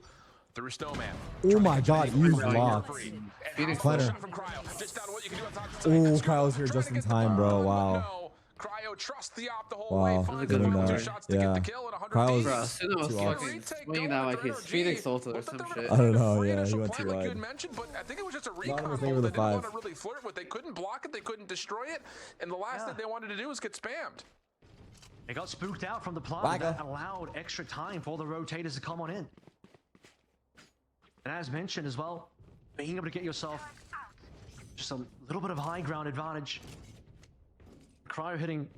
through Snowman. Oh my God, E's Right, locked. free. And Phoenix how about a Planner. shot from Cryo? Just down what you can do outside the Oh, side. Kyle's here Trying just to in get the time, bro. ball, but Wow. no. Cryo trusts the op the whole Wow. way. That's Finds a the good one or two one. shots to get Yeah. the kill and 100 Kyle's- Thieves. Bro, Suno was Too fucking Retake swinging going that like after his NRG. Phoenix ult or But some they're shit. I don't know, free yeah, initial he went plan too like you wide. had mentioned, but I think it was just a Anonymous recon name pull. with They a didn't want 5. to really flirt with. They couldn't block it. They couldn't destroy it. And the last thing they wanted to do was get spammed. They got spooked out from the plant Wagga. that allowed extra time for the rotators to come on in. And as mentioned as well, being able to get yourself just a little bit of high ground advantage. Cryo hitting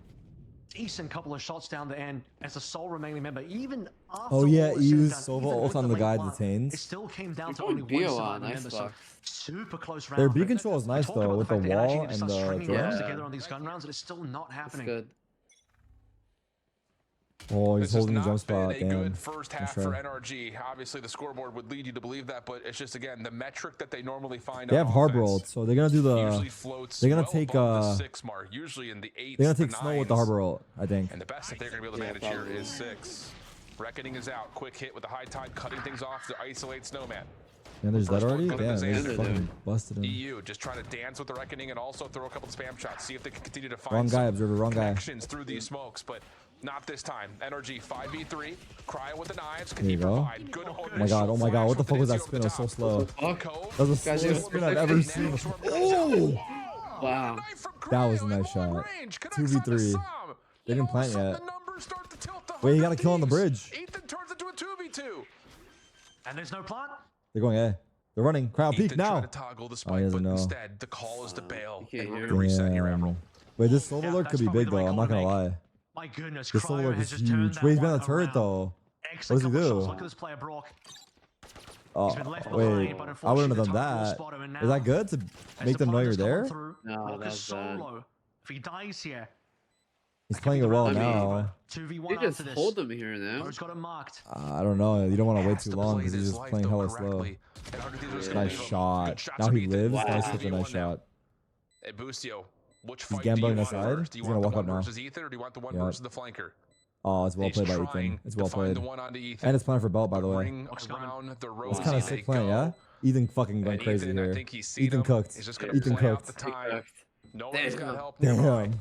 decent couple of shots down the end as the sole remaining member. Even after Oh, yeah, all is he said and used done, Sova even ult with on the late guy plant, detains. it still came down to You're only going one BO surviving on, nice member. So box. super close round. Their but B control is nice talk about though with the fact that NRG wall need to and start the stringing drone. rounds Yeah. together on these gun rounds, and it's still not That's happening. good. Oh, he's This has holding the not jump spot. been a Damn. good first half That's for right. NRG. Obviously, the scoreboard would lead you to believe that, but it's just again the metric that they normally find. They on have harbor offense ult, so they're gonna do usually the. floats They're gonna well take above the 6 mark, usually in the 8s. They're gonna to take snow with the 9s. harbor ult, I think. And the best that they're going to be able to Yeah, manage here probably. is 6. Reckoning is out. Quick hit with the high tide, cutting things off to isolate Snowman. And there's that First already? one good Damn, as they answer. fucking busted him. EU just trying to dance with the Reckoning and also throw a couple of spam shots. See if they can continue to find Wrong guy, some observer, wrong guy. connections through these smokes, but not this time. NRG 5v3. Cryo with the knives. Can There he you go. provide good Oh my god, oh my god, what the fuck was that spin? It was so slow. Cove. That was the Guys, slowest it- spin I've ever seen. Oh! Wow. That was a nice shot. 2v3. They didn't plant yet. Wait, he got a kill on the bridge. Ethan turns into a 2v2. And there's no plant. They're going A. They're running. Crowd peek Ethan trying now. to toggle the Oh, he spike, doesn't but know. instead the call is to bail. you can't And we're hear gonna reset here, Damn. Emerald. Wait, this silver Yeah, lurk that's could be probably big the right though. I'm not call to gonna make. lie. My goodness, This silver Cryo lurk has is just turned huge. that Wait, he's been one on the turret around. though. Excellent What does he couple do? shots. Look at this player, Brock. Oh, He's been left wait. behind, but I wouldn't have unfortunately done the that. target will spot him, and Is now that good to as make the them know you're plant is coming there? through, No, Brock is that's bad. solo. If he dies here, He's playing it well I mean, now. 2v1 You just after this. hold them here now. Bro's got him marked. I don't know. You don't want to wait Has too to long play because he's this just life, playing though, hella slow. correctly. And 100 Thieves is gonna Nice leave him. shot. Good shots Now from he Ethan. lives. Wow. That's such a nice 2v1 now. shot. Hey, Boostio, which He's fight do you gambling want aside. first? Do you He's want gonna the walk one up now. versus Ethan, or do you want the one Yep. versus the flanker? Oh, it's well He's played by trying Ethan. It's to well find played. the one onto Ethan. And it's playing for belt, by the way. Ring around the road. It's kind of they sick playing, go. yeah? Ethan fucking going And crazy Ethan, I here. think he's seen Ethan him. cooked. He's just gonna Ethan play out cooked. the time. No one's gonna Damn. help nearby. Damn.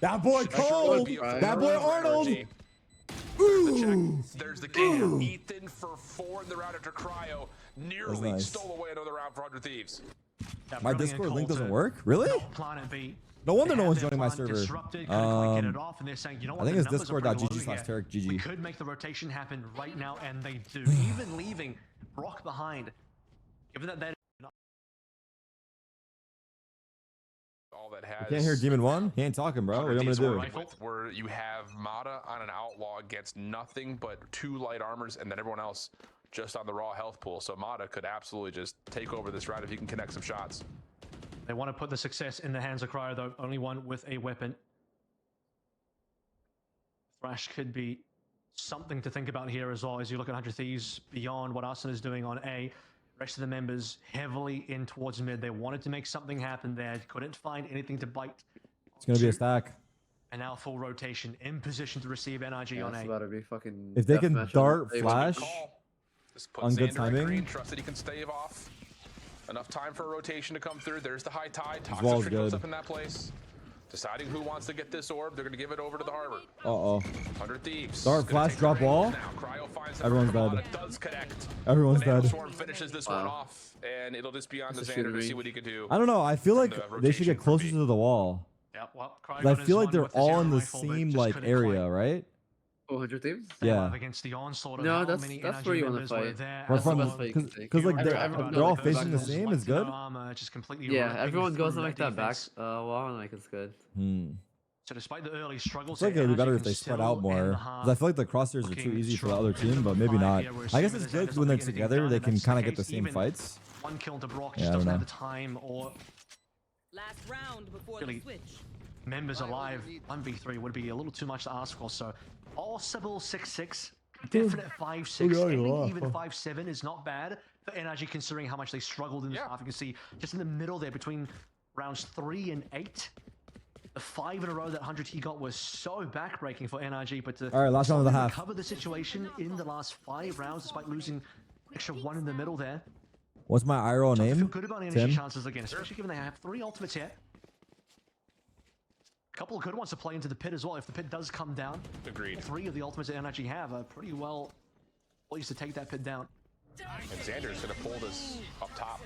That boy Cole! That boy Arnold! There's the kill. Ethan for 4 in the round after Cryo nearly nice. stole away another round for 100 Thieves. Yeah, My brilliant Discord call link doesn't to work? Really? not plan it B. No wonder They no had one's their joining my plan server. disrupted, couldn't quite get it off, and they're saying, you know I what, think the it's numbers are pretty low here. discord.gg/TerrickGG. We could make the rotation happen right now, and they do. Even leaving Brock behind. Given that they All that has. Can't hear Demon 1? He ain't talking, bro. What are you gonna do? Where you have Mata on an outlaw against nothing but 2 light armors, and then everyone else just on the raw health pool. So Mata could absolutely just take over this round if he can connect some shots. They want to put the success in the hands of Cryo, though. Only one with a weapon. Thrash could be something to think about here as well as you look at 100 Thieves beyond what Arsenal is doing on A. Rest of the members heavily in towards mid. They wanted to make something happen there. Couldn't find anything to bite. It's gonna be a stack. And now full rotation in position to receive NRG Yeah, on it's A. about to be fucking. If they can deathmatch dart, on- flash, Just put on good Xander at timing. green, trust that he can stave off. Enough time for a rotation to come through. There's the high tide. wall's Toxic comes good. up in that place. Deciding who wants to get this orb, they're going to give it over to the harbor. Uh-oh. 100 Thieves. Dart, Gonna flash, take drop the wall. now. Cryo finds Everyone's Mata dead. does connect. Everyone's The Nano dead. Swarm finishes this one off, and it'll just be on the That's a Xander to see shooting. what he can do. I don't know. I feel like the they should get rotation for closer B. to the wall. Yep, well, Cryo 'Cause got I his feel like one they're with the all zero in the rifle, but same just like couldn't area, quite right? 100 Thieves? step Yeah. up against the onslaught of No, how that's- many that's NRG where you wanna members were fight. there Or as from- well. That's the best fight you can take. Because like Everyone- they're all no, facing the back- same is Selecting good. their armor, just completely Yeah, ripping everyone goes through on like that that back defense. wall, and like it's good. Hmm. So despite the early struggles, I feel like it would be better if they spread out more. Because I feel like the crosshairs are too easy for the other team, but maybe not. I guess it's good because when they're together, they can kind of get the same fights. One kill to Brock Yeah, just I don't doesn't know. have the time or Last round before really the switch. members alive. 1v3 would be a little too much to ask for. So possible 6-6, definite 5-6, ending even 5-7 is not bad for NRG considering how much they struggled in this half. You can see just in the middle there between rounds 3 and 8. The 5 in a row that 100T got was so backbreaking for NRG, but to all right, last round of the half. cover the situation in the last 5 rounds despite losing extra 1 in the middle there. What's my IRL I feel name? good about NRG Tim? chances again, especially given they have 3 ultimates here. A couple of good ones to play into the pit as well. If the pit does come down, Agreed. 3 of the ultimates that NRG have are pretty well poised to take that pit down. And Xander's going to pull this up top.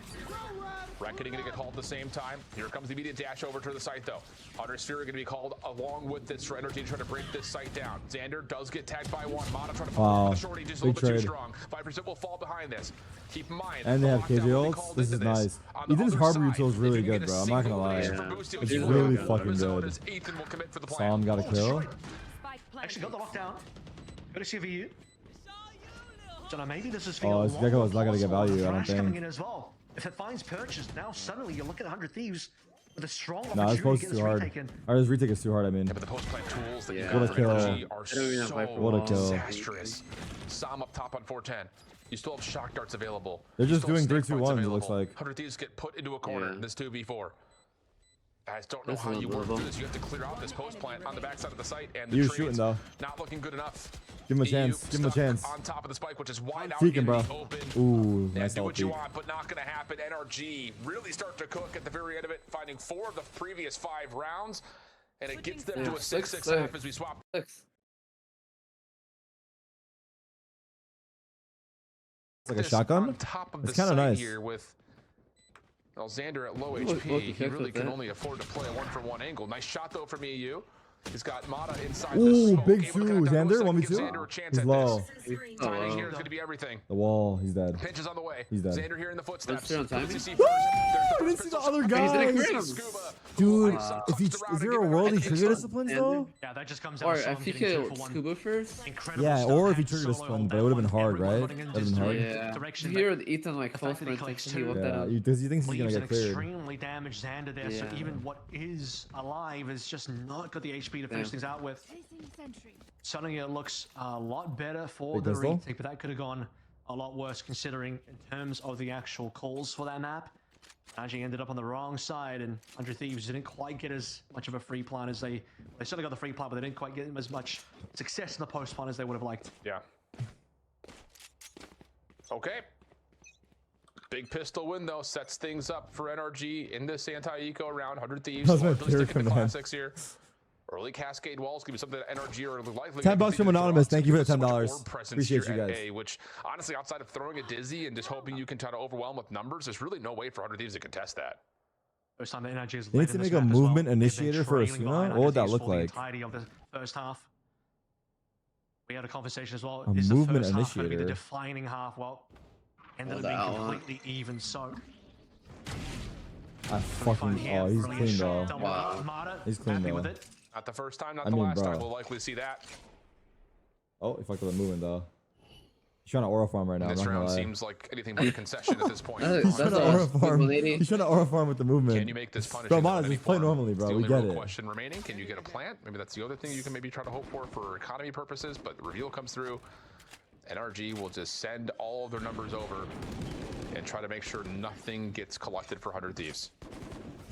Reckoning going to get called at the same time. Here comes the immediate dash over to the site, though. Hunter Sphere going to be called along with this for energy to try to break this site down. Xander does get tagged by 1. Mata trying to follow the shorty, just a little bit too strong. 5% will fall behind this. Keep in mind. And they have KJ ults. This is nice. Ethan's Harbor util is really good, bro. I'm not gonna lie. It's really fucking good. Psalm got a kill. Actually got the lockdown. Good to see VU. So now maybe this is feeling this Gecko is not gonna get value, I don't think. coming in as well. If it finds purchase, now suddenly you're looking at 100 Thieves with a strong Nah, this opportunity post to is get too hard. retaken. Alright, this retake is too hard, I mean. Yeah, but the post-plant tools that you What a got kill. for energy are What a kill. disastrous. Sam up top on 410. You still have shock darts available. They're just You still doing have snake 3-2-1s, points it looks available. like. 100 Thieves get put into a corner in this 2v4. I just don't know That's how you work unbelievable. through this. You have to clear out this post plant on the backside of the site, and He the was shooting, trades though. not looking good enough. Give him a EU chance. Give him a stuck chance. on top of the spike, which is wide out Peeking, in bro. the open. Ooh, Yeah, nice do all what you peek. want, but not going to happen. NRG really start to cook at the very end of it, finding 4 of the previous 5 rounds, and it gets them to a 6-6 half as we swap. 6. It's like a This shotgun? on top of the It's kinda site nice. here with Xander at low Ooh, HP. lucky He kick really with can that. only afford to play a 1-for-1 angle. Nice shot though from EU. He's got Mata inside Ooh, the smoke. big able to two. connect down to Xander, a 1v2? give Xander a chance He's at low. this. Timing here is going to be everything. The wall, he's dead. Pinch is on the way. He's dead. Xander here in the footsteps. Let's do it on Let's timing. see first. I There's didn't see the pistol other shot. guys. He's in Scuba. Dude, Clutched is around and there a giving world he everything trigger he's done. disciplines though? Yeah, that just comes down Or to if Psalm you getting 2 kill for 1. Scuba first. Incredible Yeah, stuff. or if he And triggered solo discipline, hold but it that would have been one. hard, Everyone right? running in That would have been hard. this Yeah. direction, You hear Ethan like full Hopefully sprint collects thinking he two. looked Yeah, at him. because he thinks he's gonna leaves an get cleared. extremely damaged Xander there, so Yeah. even what is alive is just not got the HP to finish Yeah. things out with. Placing sentry. Suddenly it looks a lot better for Big the pistol? retake, but that could have gone a lot worse considering in terms of the actual calls for that map. Actually ended up on the wrong side, and 100 Thieves didn't quite get as much of a free plan as they certainly got the free plan, but they didn't quite get as much success in the post plan as they would have liked. Yeah. Okay. Big pistol win though sets things up for NRG in this anti-eco round. 100 Thieves How's my largely beer sticking to coming in? classics here. Early Cascade walls could be something that NRG are likely. $10 from Anonymous. Thank you for the So much $10. orb presence Appreciate here you at guys. A, which honestly, outside of throwing a dizzy and just hoping you can try to overwhelm with numbers, there's really no way for 100 Thieves to contest that. First time that NRG is They need to make a movement initiator for Asuna? What would that look like? Entirety of the first half. We had a conversation as well. A Is movement the first half going to be the initiator? defining half? Well, ended up that being one. completely even. So I fucking, oh, he's clean though. Wow. He's clean Happy though. with it. Not the first time, not I the mean, last bro. time. We'll likely see that. Oh, he fucked with the movement though. He's trying to aura farm right now. I'm This not gonna round lie. seems like anything but a concession at this point. He's trying to aura farm. 180. He's trying to aura farm with the movement. Can you make this punishing? Bro, of Monas, any just play form? normally, bro. It's the We only get real it. question remaining. Can you get a plant? Maybe that's the other thing you can maybe try to hope for economy purposes. But the reveal comes through. NRG will just send all of their numbers over and try to make sure nothing gets collected for 100 Thieves.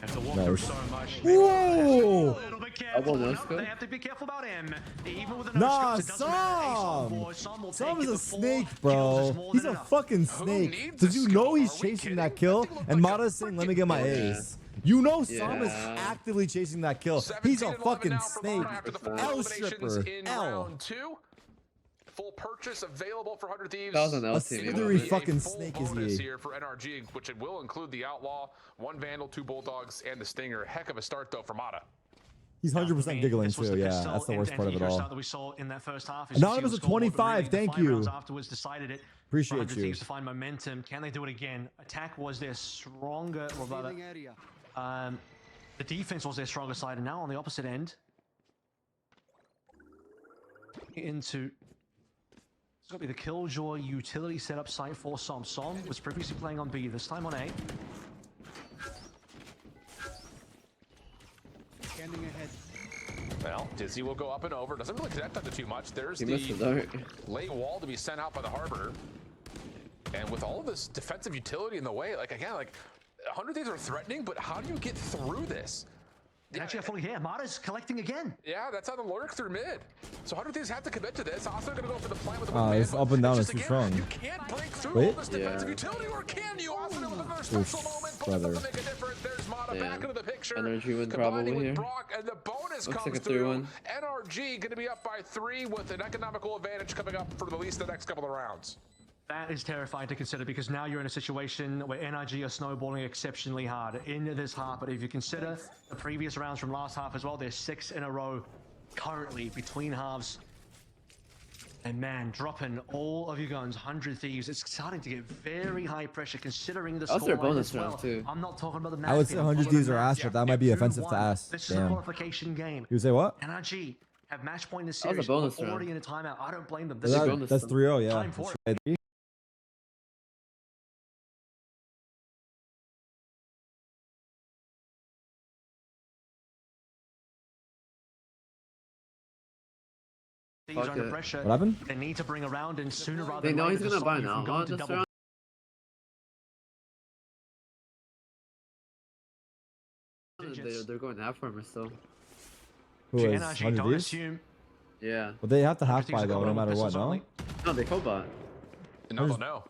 Have to walk Nice. through so much. Whoa! A little bit careful. no No, scope. they have to be careful about him. Even with the no Nah, scopes, it doesn't matter. Ace on Sam! board. Sam will Sam take is it. a The 4 snake, kills bro. is more He's than a enough. fucking Who snake. needs Did a you know scope? he's Are we chasing kidding? that kill? That thing looked And like a Mata's saying, let me get my freaking ace. You know Sam is Yeah. actively chasing that kill. 17 He's a and 11 fucking now for snake. Mata after the 4 L eliminations stripper. in L. round 2. Full purchase available for 100 Thieves. That was an L A team. It will slithery be a fucking full snake is bonus he. here for NRG, which it will include the Outlaw, 1 Vandal, 2 Bulldogs, and the Stinger. Heck of a start though for Mata. He's 100% giggling This was too. the Yeah, pistol that's the and- worst and part of it eco all. start that we saw in that first half. Anonymous As at you see on the scoreboard, 25, really, the thank 5 rounds you. afterwards decided it. Appreciate 100 you. Thieves to find momentum. Can they do it again? Attack was their stronger, or rather, the defense was their stronger side, and now on the opposite end, into... It's going to be the Killjoy utility setup site for Samsung. Was previously playing on B, this time on A. Standing ahead. Well, Dizzy will go up and over. Doesn't really connect onto too much. There's the late wall to be sent out by the Harbor. And with all of this defensive utility in the way, like again, like 100 Thieves are threatening, but how do you get through this? Actually, fully here. Mata's collecting again. Yeah, that's how the lurk through mid. So 100 Thieves have to commit to this. Also gonna go for the plant with the one man. It's up and down. It's too strong. You can't break through all this defensive utility, or can you? Also with another special moment. Both of them make a difference. There's Mata back into the picture. Energy win probably here. Brock, and the bonus Looks comes like a through. NRG gonna be up by 3 with an economical advantage coming up for at least the next couple of rounds. That is terrifying to consider because now you're in a situation where NRG are snowballing exceptionally hard in this half. But if you consider the previous rounds from last half as well, there's 6 in a row currently between halves. And man, dropping all of your guns, 100 Thieves, it's starting to get very high pressure considering the score bonus as well. round too. I'm not talking about the match. I would say 100 Thieves are ass, but that might be offensive to ass. This is a qualification game. You say what? NRG have match point in the series. Bonus already in a timeout. I don't blame them. That's 3-0, yeah. Time for it. Thieves are under pressure. What happened? They need to bring around in sooner rather They than know later he's to gonna buy stop you from now. going to double. They're going half armor still. Who is NRG 100 don't Thieves? assume. Yeah. But they have to half buy Thieves are though, going no with matter what, pistols no? only. No, they co-bought. No, they'll know.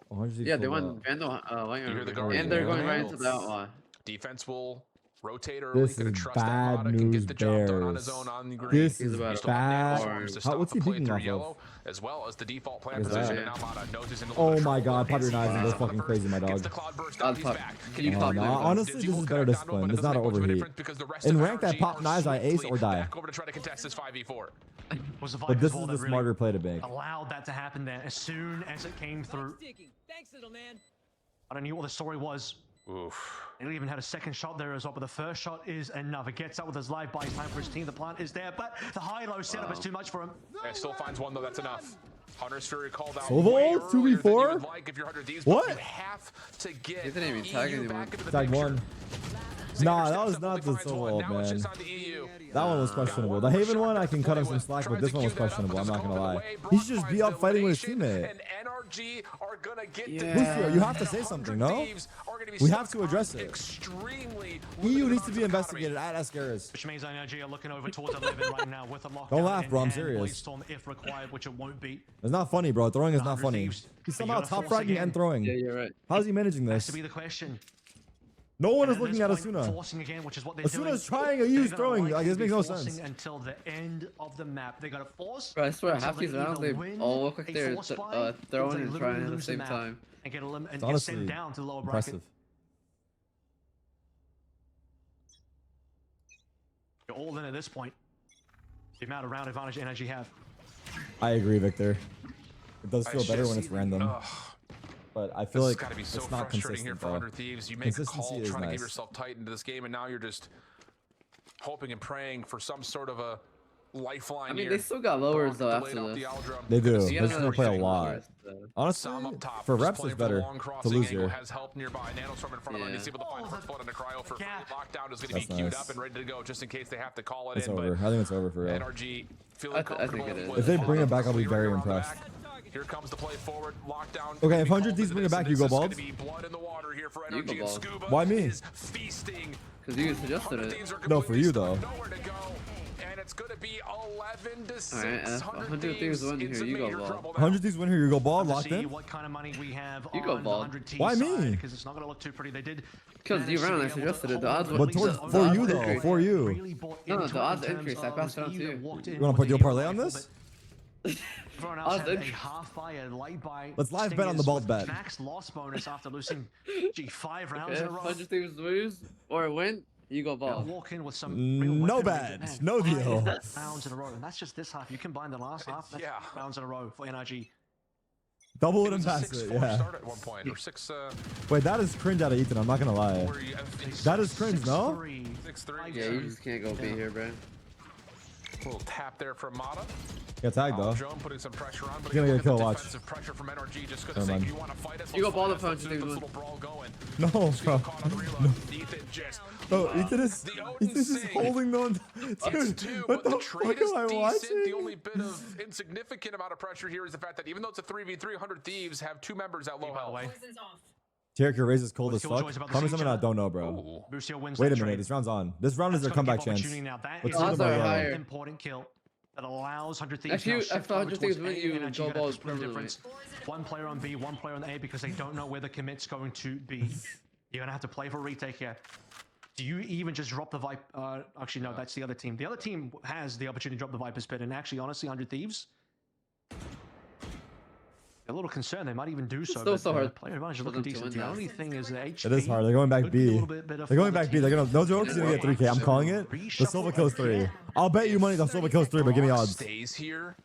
100 Thieves Yeah, they full went up. Vandal, You hear the and Guardian they're going right Vandals. into that one. Defense will rotate early. This Gonna is trust bad that Mata can news, get the job done on his Bears. own on the green. This He's is about bad. To stop What's the he play peeking through off yellow, of? as well as the default plant What is position. that? And now Mata knows he's in a Oh little my trouble. god, Hits Patronizing the goes first, fucking crazy, my gets dog. the cloud burst down, he's back. Can you Oh, pop no, that? honestly, Dizzy this will is cut better it down, discipline. but it It's not doesn't an make much of a overheat. difference because the rest In of rank, that NRG pop are knives I ace swiftly or die. back over to try to contest this 5v4. Was the But Vikings this ball is that the really smarter play to make. allowed that to happen there as soon as it came through. Thanks, little man. I don't know what the story was. Oof. He even had a second shot there as well, but the first shot is enough. It gets out with his live buy time for his team. The plant is there, but the high-low setup is too much for him. Yeah, still finds one though. That's enough. Hunter's Fury called out. Silver way ult, earlier than you 2v4? would like if you're 100 Ds, What? but you have to get He didn't even tag EU anyone. back into the Tag picture. one. Xander Nah, that steps was up, not only the finds silver one. ult, Now it's man. just on the EU. That one was questionable. The Haven one, I can cut him some slack, but this one was questionable. I'm not gonna lie. He should just be up fighting with his teammate. And NRG are gonna get Lucio, you have to say something, no? We have to address it. EU needs to be investigated at Ascaris. Which means NRG are looking over towards 11 right now with a lockdown. Don't laugh, bro, I'm and serious. Storm if required, which it won't be. It's not funny, bro. Throwing is not 100 funny. Thieves. He's You somehow gotta top force fragging again. and throwing. Yeah, you're right. How's he managing Has this? to be the question. No one is And at looking this at point, Asuna. forcing again, which is what they're doing. Asuna's trying, Ayu's They're gonna throwing. likely Like, this be makes no forcing sense. until the end of the map. They gotta force. Bro, I swear, until half these they rounds, either they win all look like a they're force buy, or throwing they and literally trying at the lose same map time. and get It's sent honestly down to the lower bracket. impressive. You're all in at this point. The amount of round advantage NRG have. I agree, Victor. It does feel better when it's random. Ugh. But I feel This has like got to be so it's not frustrating here consistent, for though. 100 Thieves. You make a Consistency call is trying to nice. give yourself tight into this game, and now you're just hoping and praying for some sort of a lifeline I mean, here. they still got lowers though Brock after delayed off this. the Aldrum. They do. Gonna see They're another just gonna play a shooting lot. lowers. Honestly, Sam up top, for just reps, playing it's for the better long to crossing lose angle, here. has help nearby. Nanostorm in front of him. He's able to find first blood into Cryo for free. Lockdown is going to be That's queued nice. up and ready to go just in case they have to call it It's in. over. I think it's over for real. NRG feeling I think comfortable it is. with If they bring the it back, I'll be clear very here on the impressed. back. Here comes the play forward. Lockdown. Okay, if gonna 100 be Thieves called bring it into back, this, you go and this is bald? gonna be blood in the water here for You go NRG and bald. Scuba. Why me? is feasting. Because you suggested 100 it. Thieves are No, for you, completely though. stuck, nowhere to go. And it's going to be 11 to 6. Alright, and if 100 Thieves win in here, some you go major bald. trouble now. 100 Thieves win here, you go bald, To locked see in? what kind of money we have You on go the bald. 100 T Why side, me? because it's not going to look too pretty. They did. Because you manage to ran, be I able to suggested it. The hold odds at But least towards the for odds you though, increased. for you. Really bought No, into the it odds in terms increased. I of passed it on to either you. walked in You wanna with put your the parlay on rifle, this? but everyone else Odds had a increased. half buy, a light buy. Let's live bet on the Stingers bald with bet. Max loss bonus after losing 5 rounds Okay, in a row. 100 Thieves lose or win, you go They'll bald. walk in with some real No weaponry, bad, but man, no 5 deal. rounds in a row, and that's just this half. You combine the last half, that's Yeah. 5 rounds in a row for NRG. Double it It and was a pass 6-4 it, yeah. start at one point, or 6. Wait, that is cringe out of Ethan, I'm not gonna lie. Where you, That is cringe, no? 6-3. Yeah, you just can't go B here, bro. Little tap there from Mata. Got tagged though. Drone putting some pressure on, but He's gonna get a kill, watch. defensive pressure from NRG just because they say you want to fight us. You go ball the let's punch, get this dude. little brawl going. No, bro. Caught on the reload. Ethan just Bro, Ethan is just holding them. Dude, two, what but the the fuck trade is am I decent. watching? The only bit of insignificant amount of pressure here is the fact that even though it's a 3v3, 100 Thieves have 2 members at low health. Poison's off. Tariq, your raise is cold as Killjoy's fuck. about to Tell me see something each I other. don't know, bro. Busio wins Wait that a minute, trade. this round's on. This round is That's their gonna comeback give chance. opportunity now. That Let's is see a what Odds are they're higher. important kill that allows 100 Thieves If now you shift if over 100 towards Thieves win, A, you and actually go get a balls split permanently. difference. One player on B, one player on A because they don't know where the commit's going to be. You're gonna have to play for retake here. Do you even just drop the Viper? Actually, no, that's the other team. The other team has the opportunity to drop the Viper's Pit, and actually, honestly, 100 Thieves, a little concerned. They might even do so. Still but so hard player advantage is for looking them to decent. win The that. only thing is the HP. It is hard. They're going back could be a B. little bit better They're going for the back B. They're team. gonna. No joke. He's gonna get 3K. I'm calling it. The Silva kills 3. I'll bet you money the Silva kills 3, but give me odds. Stays here,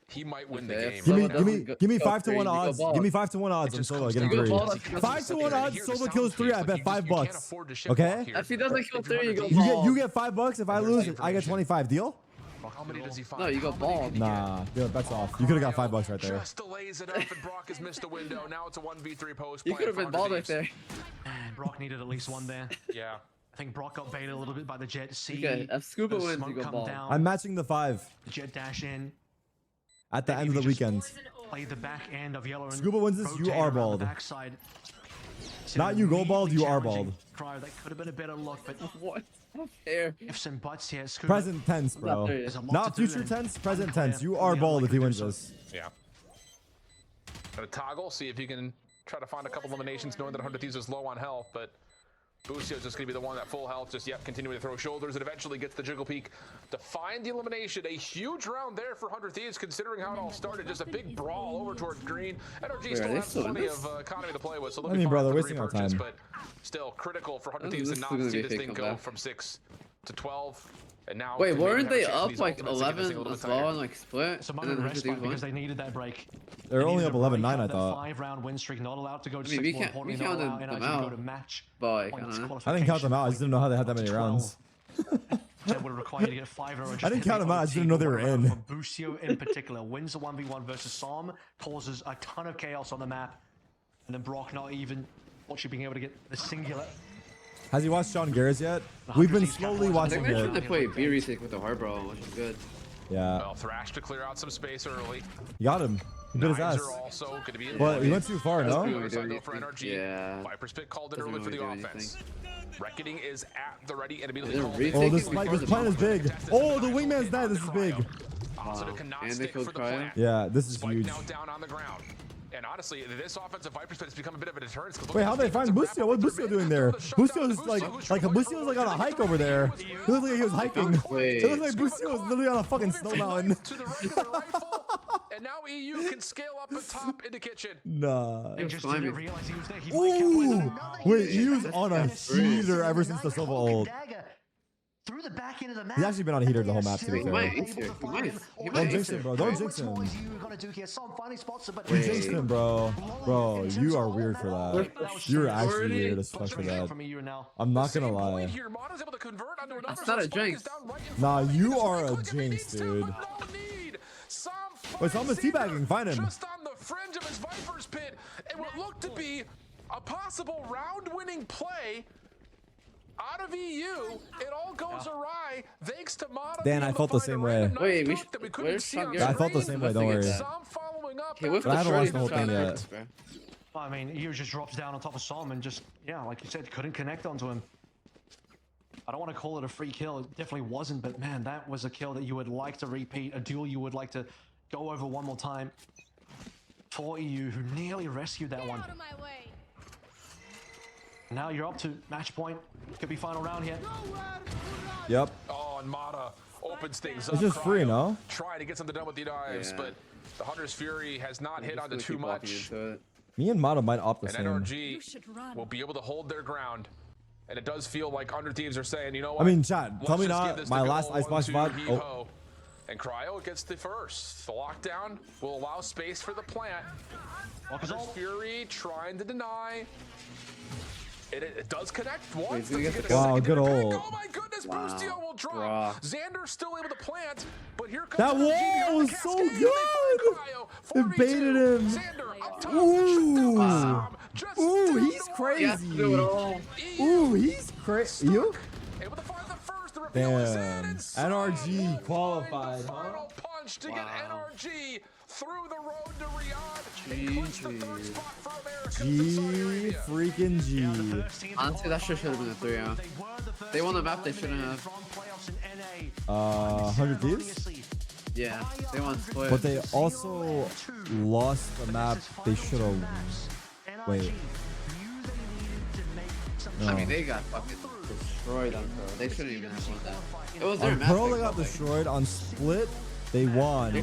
he might win the Okay, game. Give me Go 5 to three, 1 you go odds. ball. Give me 5 to 1 odds on just Silva comes getting down to 3. ball. 5 to 1 odds. Silva kills 3. I bet $5. Okay. If he doesn't kill 3, you go You ball. get $5. If I lose, I get 25. Deal? How many does he find? No, you go How many ball. can he Nah, get? dude, bets off. You could have got $5 right there. Just delays it up, and Brock has missed a window. Now it's a 1v3 post. You could have been balled right there. Man, Brock needed at least one there. Yeah. I think Brock got baited a little bit by the Jet. See, Okay, if Scuba the wins, smoke you go come ball. down, I'm matching the 5 the Jet dash in. at the end of the Maybe just weekend. Play the back end of Yellow and Scuba wins this, you rotate are around the bald. backside. It's Not you go bald, you are immediately bald. challenging Cryo. That could have been a better look, but What? Fair. ifs and buts here. Scuba Present tense, bro. there's a lot Not to do future and tense, present one player tense. You will are be bald if he unlikely wins to do this. Yeah. Gonna toggle, see if you can try to find a couple eliminations, knowing that 100 Thieves is low on health, but Busio's just gonna be the one at full health, just continuing to throw shoulders, and eventually gets the jiggle peek to find the elimination. A huge round there for 100 Thieves, considering how it all started. Just a big brawl over towards green. NRG still has plenty of economy to play with, so they'll be bro, they're fine for wasting our repurchase, time. but still critical for 100 This Thieves to is not gonna see be a this fake thing go comeback. from 6 to 12. And now Wait, maybe weren't have a they chance up these like ultimates to get this thing 11 a little as bit well tighter. and like split? Some And then 100 rest Thieves back won? because they needed that break. They're They only needed up to 11-9, break I up that thought. 5-round win streak, not allowed to go to I mean, 6. we More can't- importantly, we not counted allowed them NRG to go out. to match Boy, points kinda. I didn't count them out. I just didn't know how they had that many 12. rounds. That would require you to get 5 in a row. I didn't count them out. I just didn't know they were in. For Busio in particular, wins the 1v1 versus Som, causes a ton of chaos on the map, and then Brock not even actually being able to get the singular. Has he watched Sean Garris yet? We've been slowly I watching think they should it. have played B retake with the Harbro, which is good. Yeah, Well, Thrash to clear out some space early. you got him. He bit his Nines ass. are also going to be in But play. he went too far, Doesn't no? really Other do side though for anything. NRG. Yeah. Viper's Pit called it Doesn't early for the really do offense. Reckoning is at the ready and immediately They're called retaking it. Oh, this before the plan is bomb. big. Oh, the wingman's dead. This is big. Also cannot And they stick killed for the Cryo. plant. Yeah, this is Spike huge. now down on the ground. And honestly, this offensive Viper's Pit has become a bit of a deterrence. Wait, how'd they find Busio? What's Busio doing there? Busio's Busio's like on a hike over there. He looked like he was hiking. Wait. It looked like Busio was literally on a fucking snow mountain. To the regular rifle, and now EU can scale up and top into kitchen. Nah. He just climbing. didn't realize he was there. He might have with Ooh. another Wait, huge he was shot. on a heater ever since the Silva ult. Through the back end of the map. He's actually been on a heater the whole map, to be Still fair. might, able he to might, find him. he Don't might. jinx him, bro. Don't How jinx much more him. is you gonna do here? Some finding spots, but You jinxed him, bro. Bro, you are weird for that. You're actually weird as fuck for that. From EU now. I'm not gonna Same point lie. here. Mata's able to convert onto another, That's not so a Spike jinx. is down right in Nah, front. you He just are a looks like he jinx, needs to, dude. but no need. Some Wait, someone's finds teabagging. Find him. Just on the fringe of his Viper's Pit, and what looked to be a possible round-winning play out of EU. It all goes awry thanks to Mata. Dan, being I able to felt the find a same random way. knife Wait, that we couldn't where's see on Sean I felt the screen. same way, don't worry. Some following up. Okay, with But I haven't watched the whole thing shot, yet. bro. I mean, EU just drops down on top of Som and just, yeah, like you said, couldn't connect onto him. I don't want to call it a free kill. It definitely wasn't, but man, that was a kill that you would like to repeat, a duel you would like to go over one more time for EU, who nearly rescued that one. Out of my way. Now you're up to match point. Could be final round here. Yep. Oh, and Mata opens things up. It's just free, Cryo no? Trying to get something done with the knives, Yeah. but the Hunter's Fury has not hit Just onto gonna too keep walking much. into it. Me and Mata might opt the And same. NRG You should run. will be able to hold their ground. And it does feel like Under Thieves are saying, you know what? I mean, chat, Let's tell me just not give this my the good last old Icebox 1-2 VOD. heave-ho. Oh. And Cryo gets the first. The lockdown will allow space for the plant. Hunter's Fury trying to deny. It does connect once. he's gonna Does get he the a Wow, second good to pick? ult. Oh my goodness, Wow, Boostio will drop. Brock. Xander's still able to plant, here comes That wall was so good. It baited him. Ooh. Ooh, he's crazy. Ooh, he's crazy. You? Damn. NRG qualified, huh? Final punch to get NRG through the road to Riyadh. G freaking G. Honestly, that should have been a 3-0. They won the map they shouldn't have. 100 Thieves? Yeah, they won split. But they also lost the map they should have. Wait. No. I mean, they got fucking destroyed on Pearl. They shouldn't even have won that. It was their On map. Pearl, they got destroyed. On Split, they won.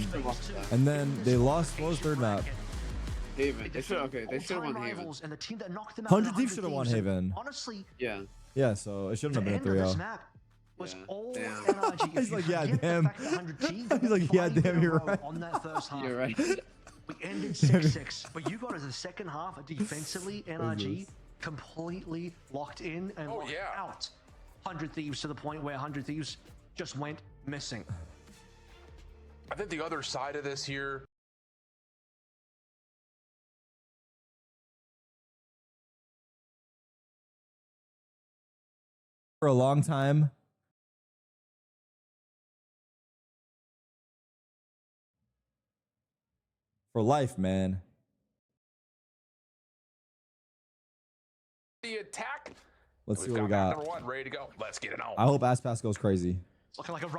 And then they lost. What was third map? Haven. They should have won Haven. 100 Thieves should have won Haven. Honestly, Yeah. Yeah, so it shouldn't have been a 3-0. Was Yeah. all Damn. NRG. He's like, yeah, damn. He's like, yeah, damn, you're right. On that first half, You're right. we ended 6-6, but you got to the second half defensively. NRG completely locked in and locked out 100 Thieves to the point where 100 Thieves just went missing. I think the other side of this here. For a long time. For life, man. The attack. Let's see what we got. Number one, ready to go. Let's get it on. I hope Aspas goes crazy. It's looking like a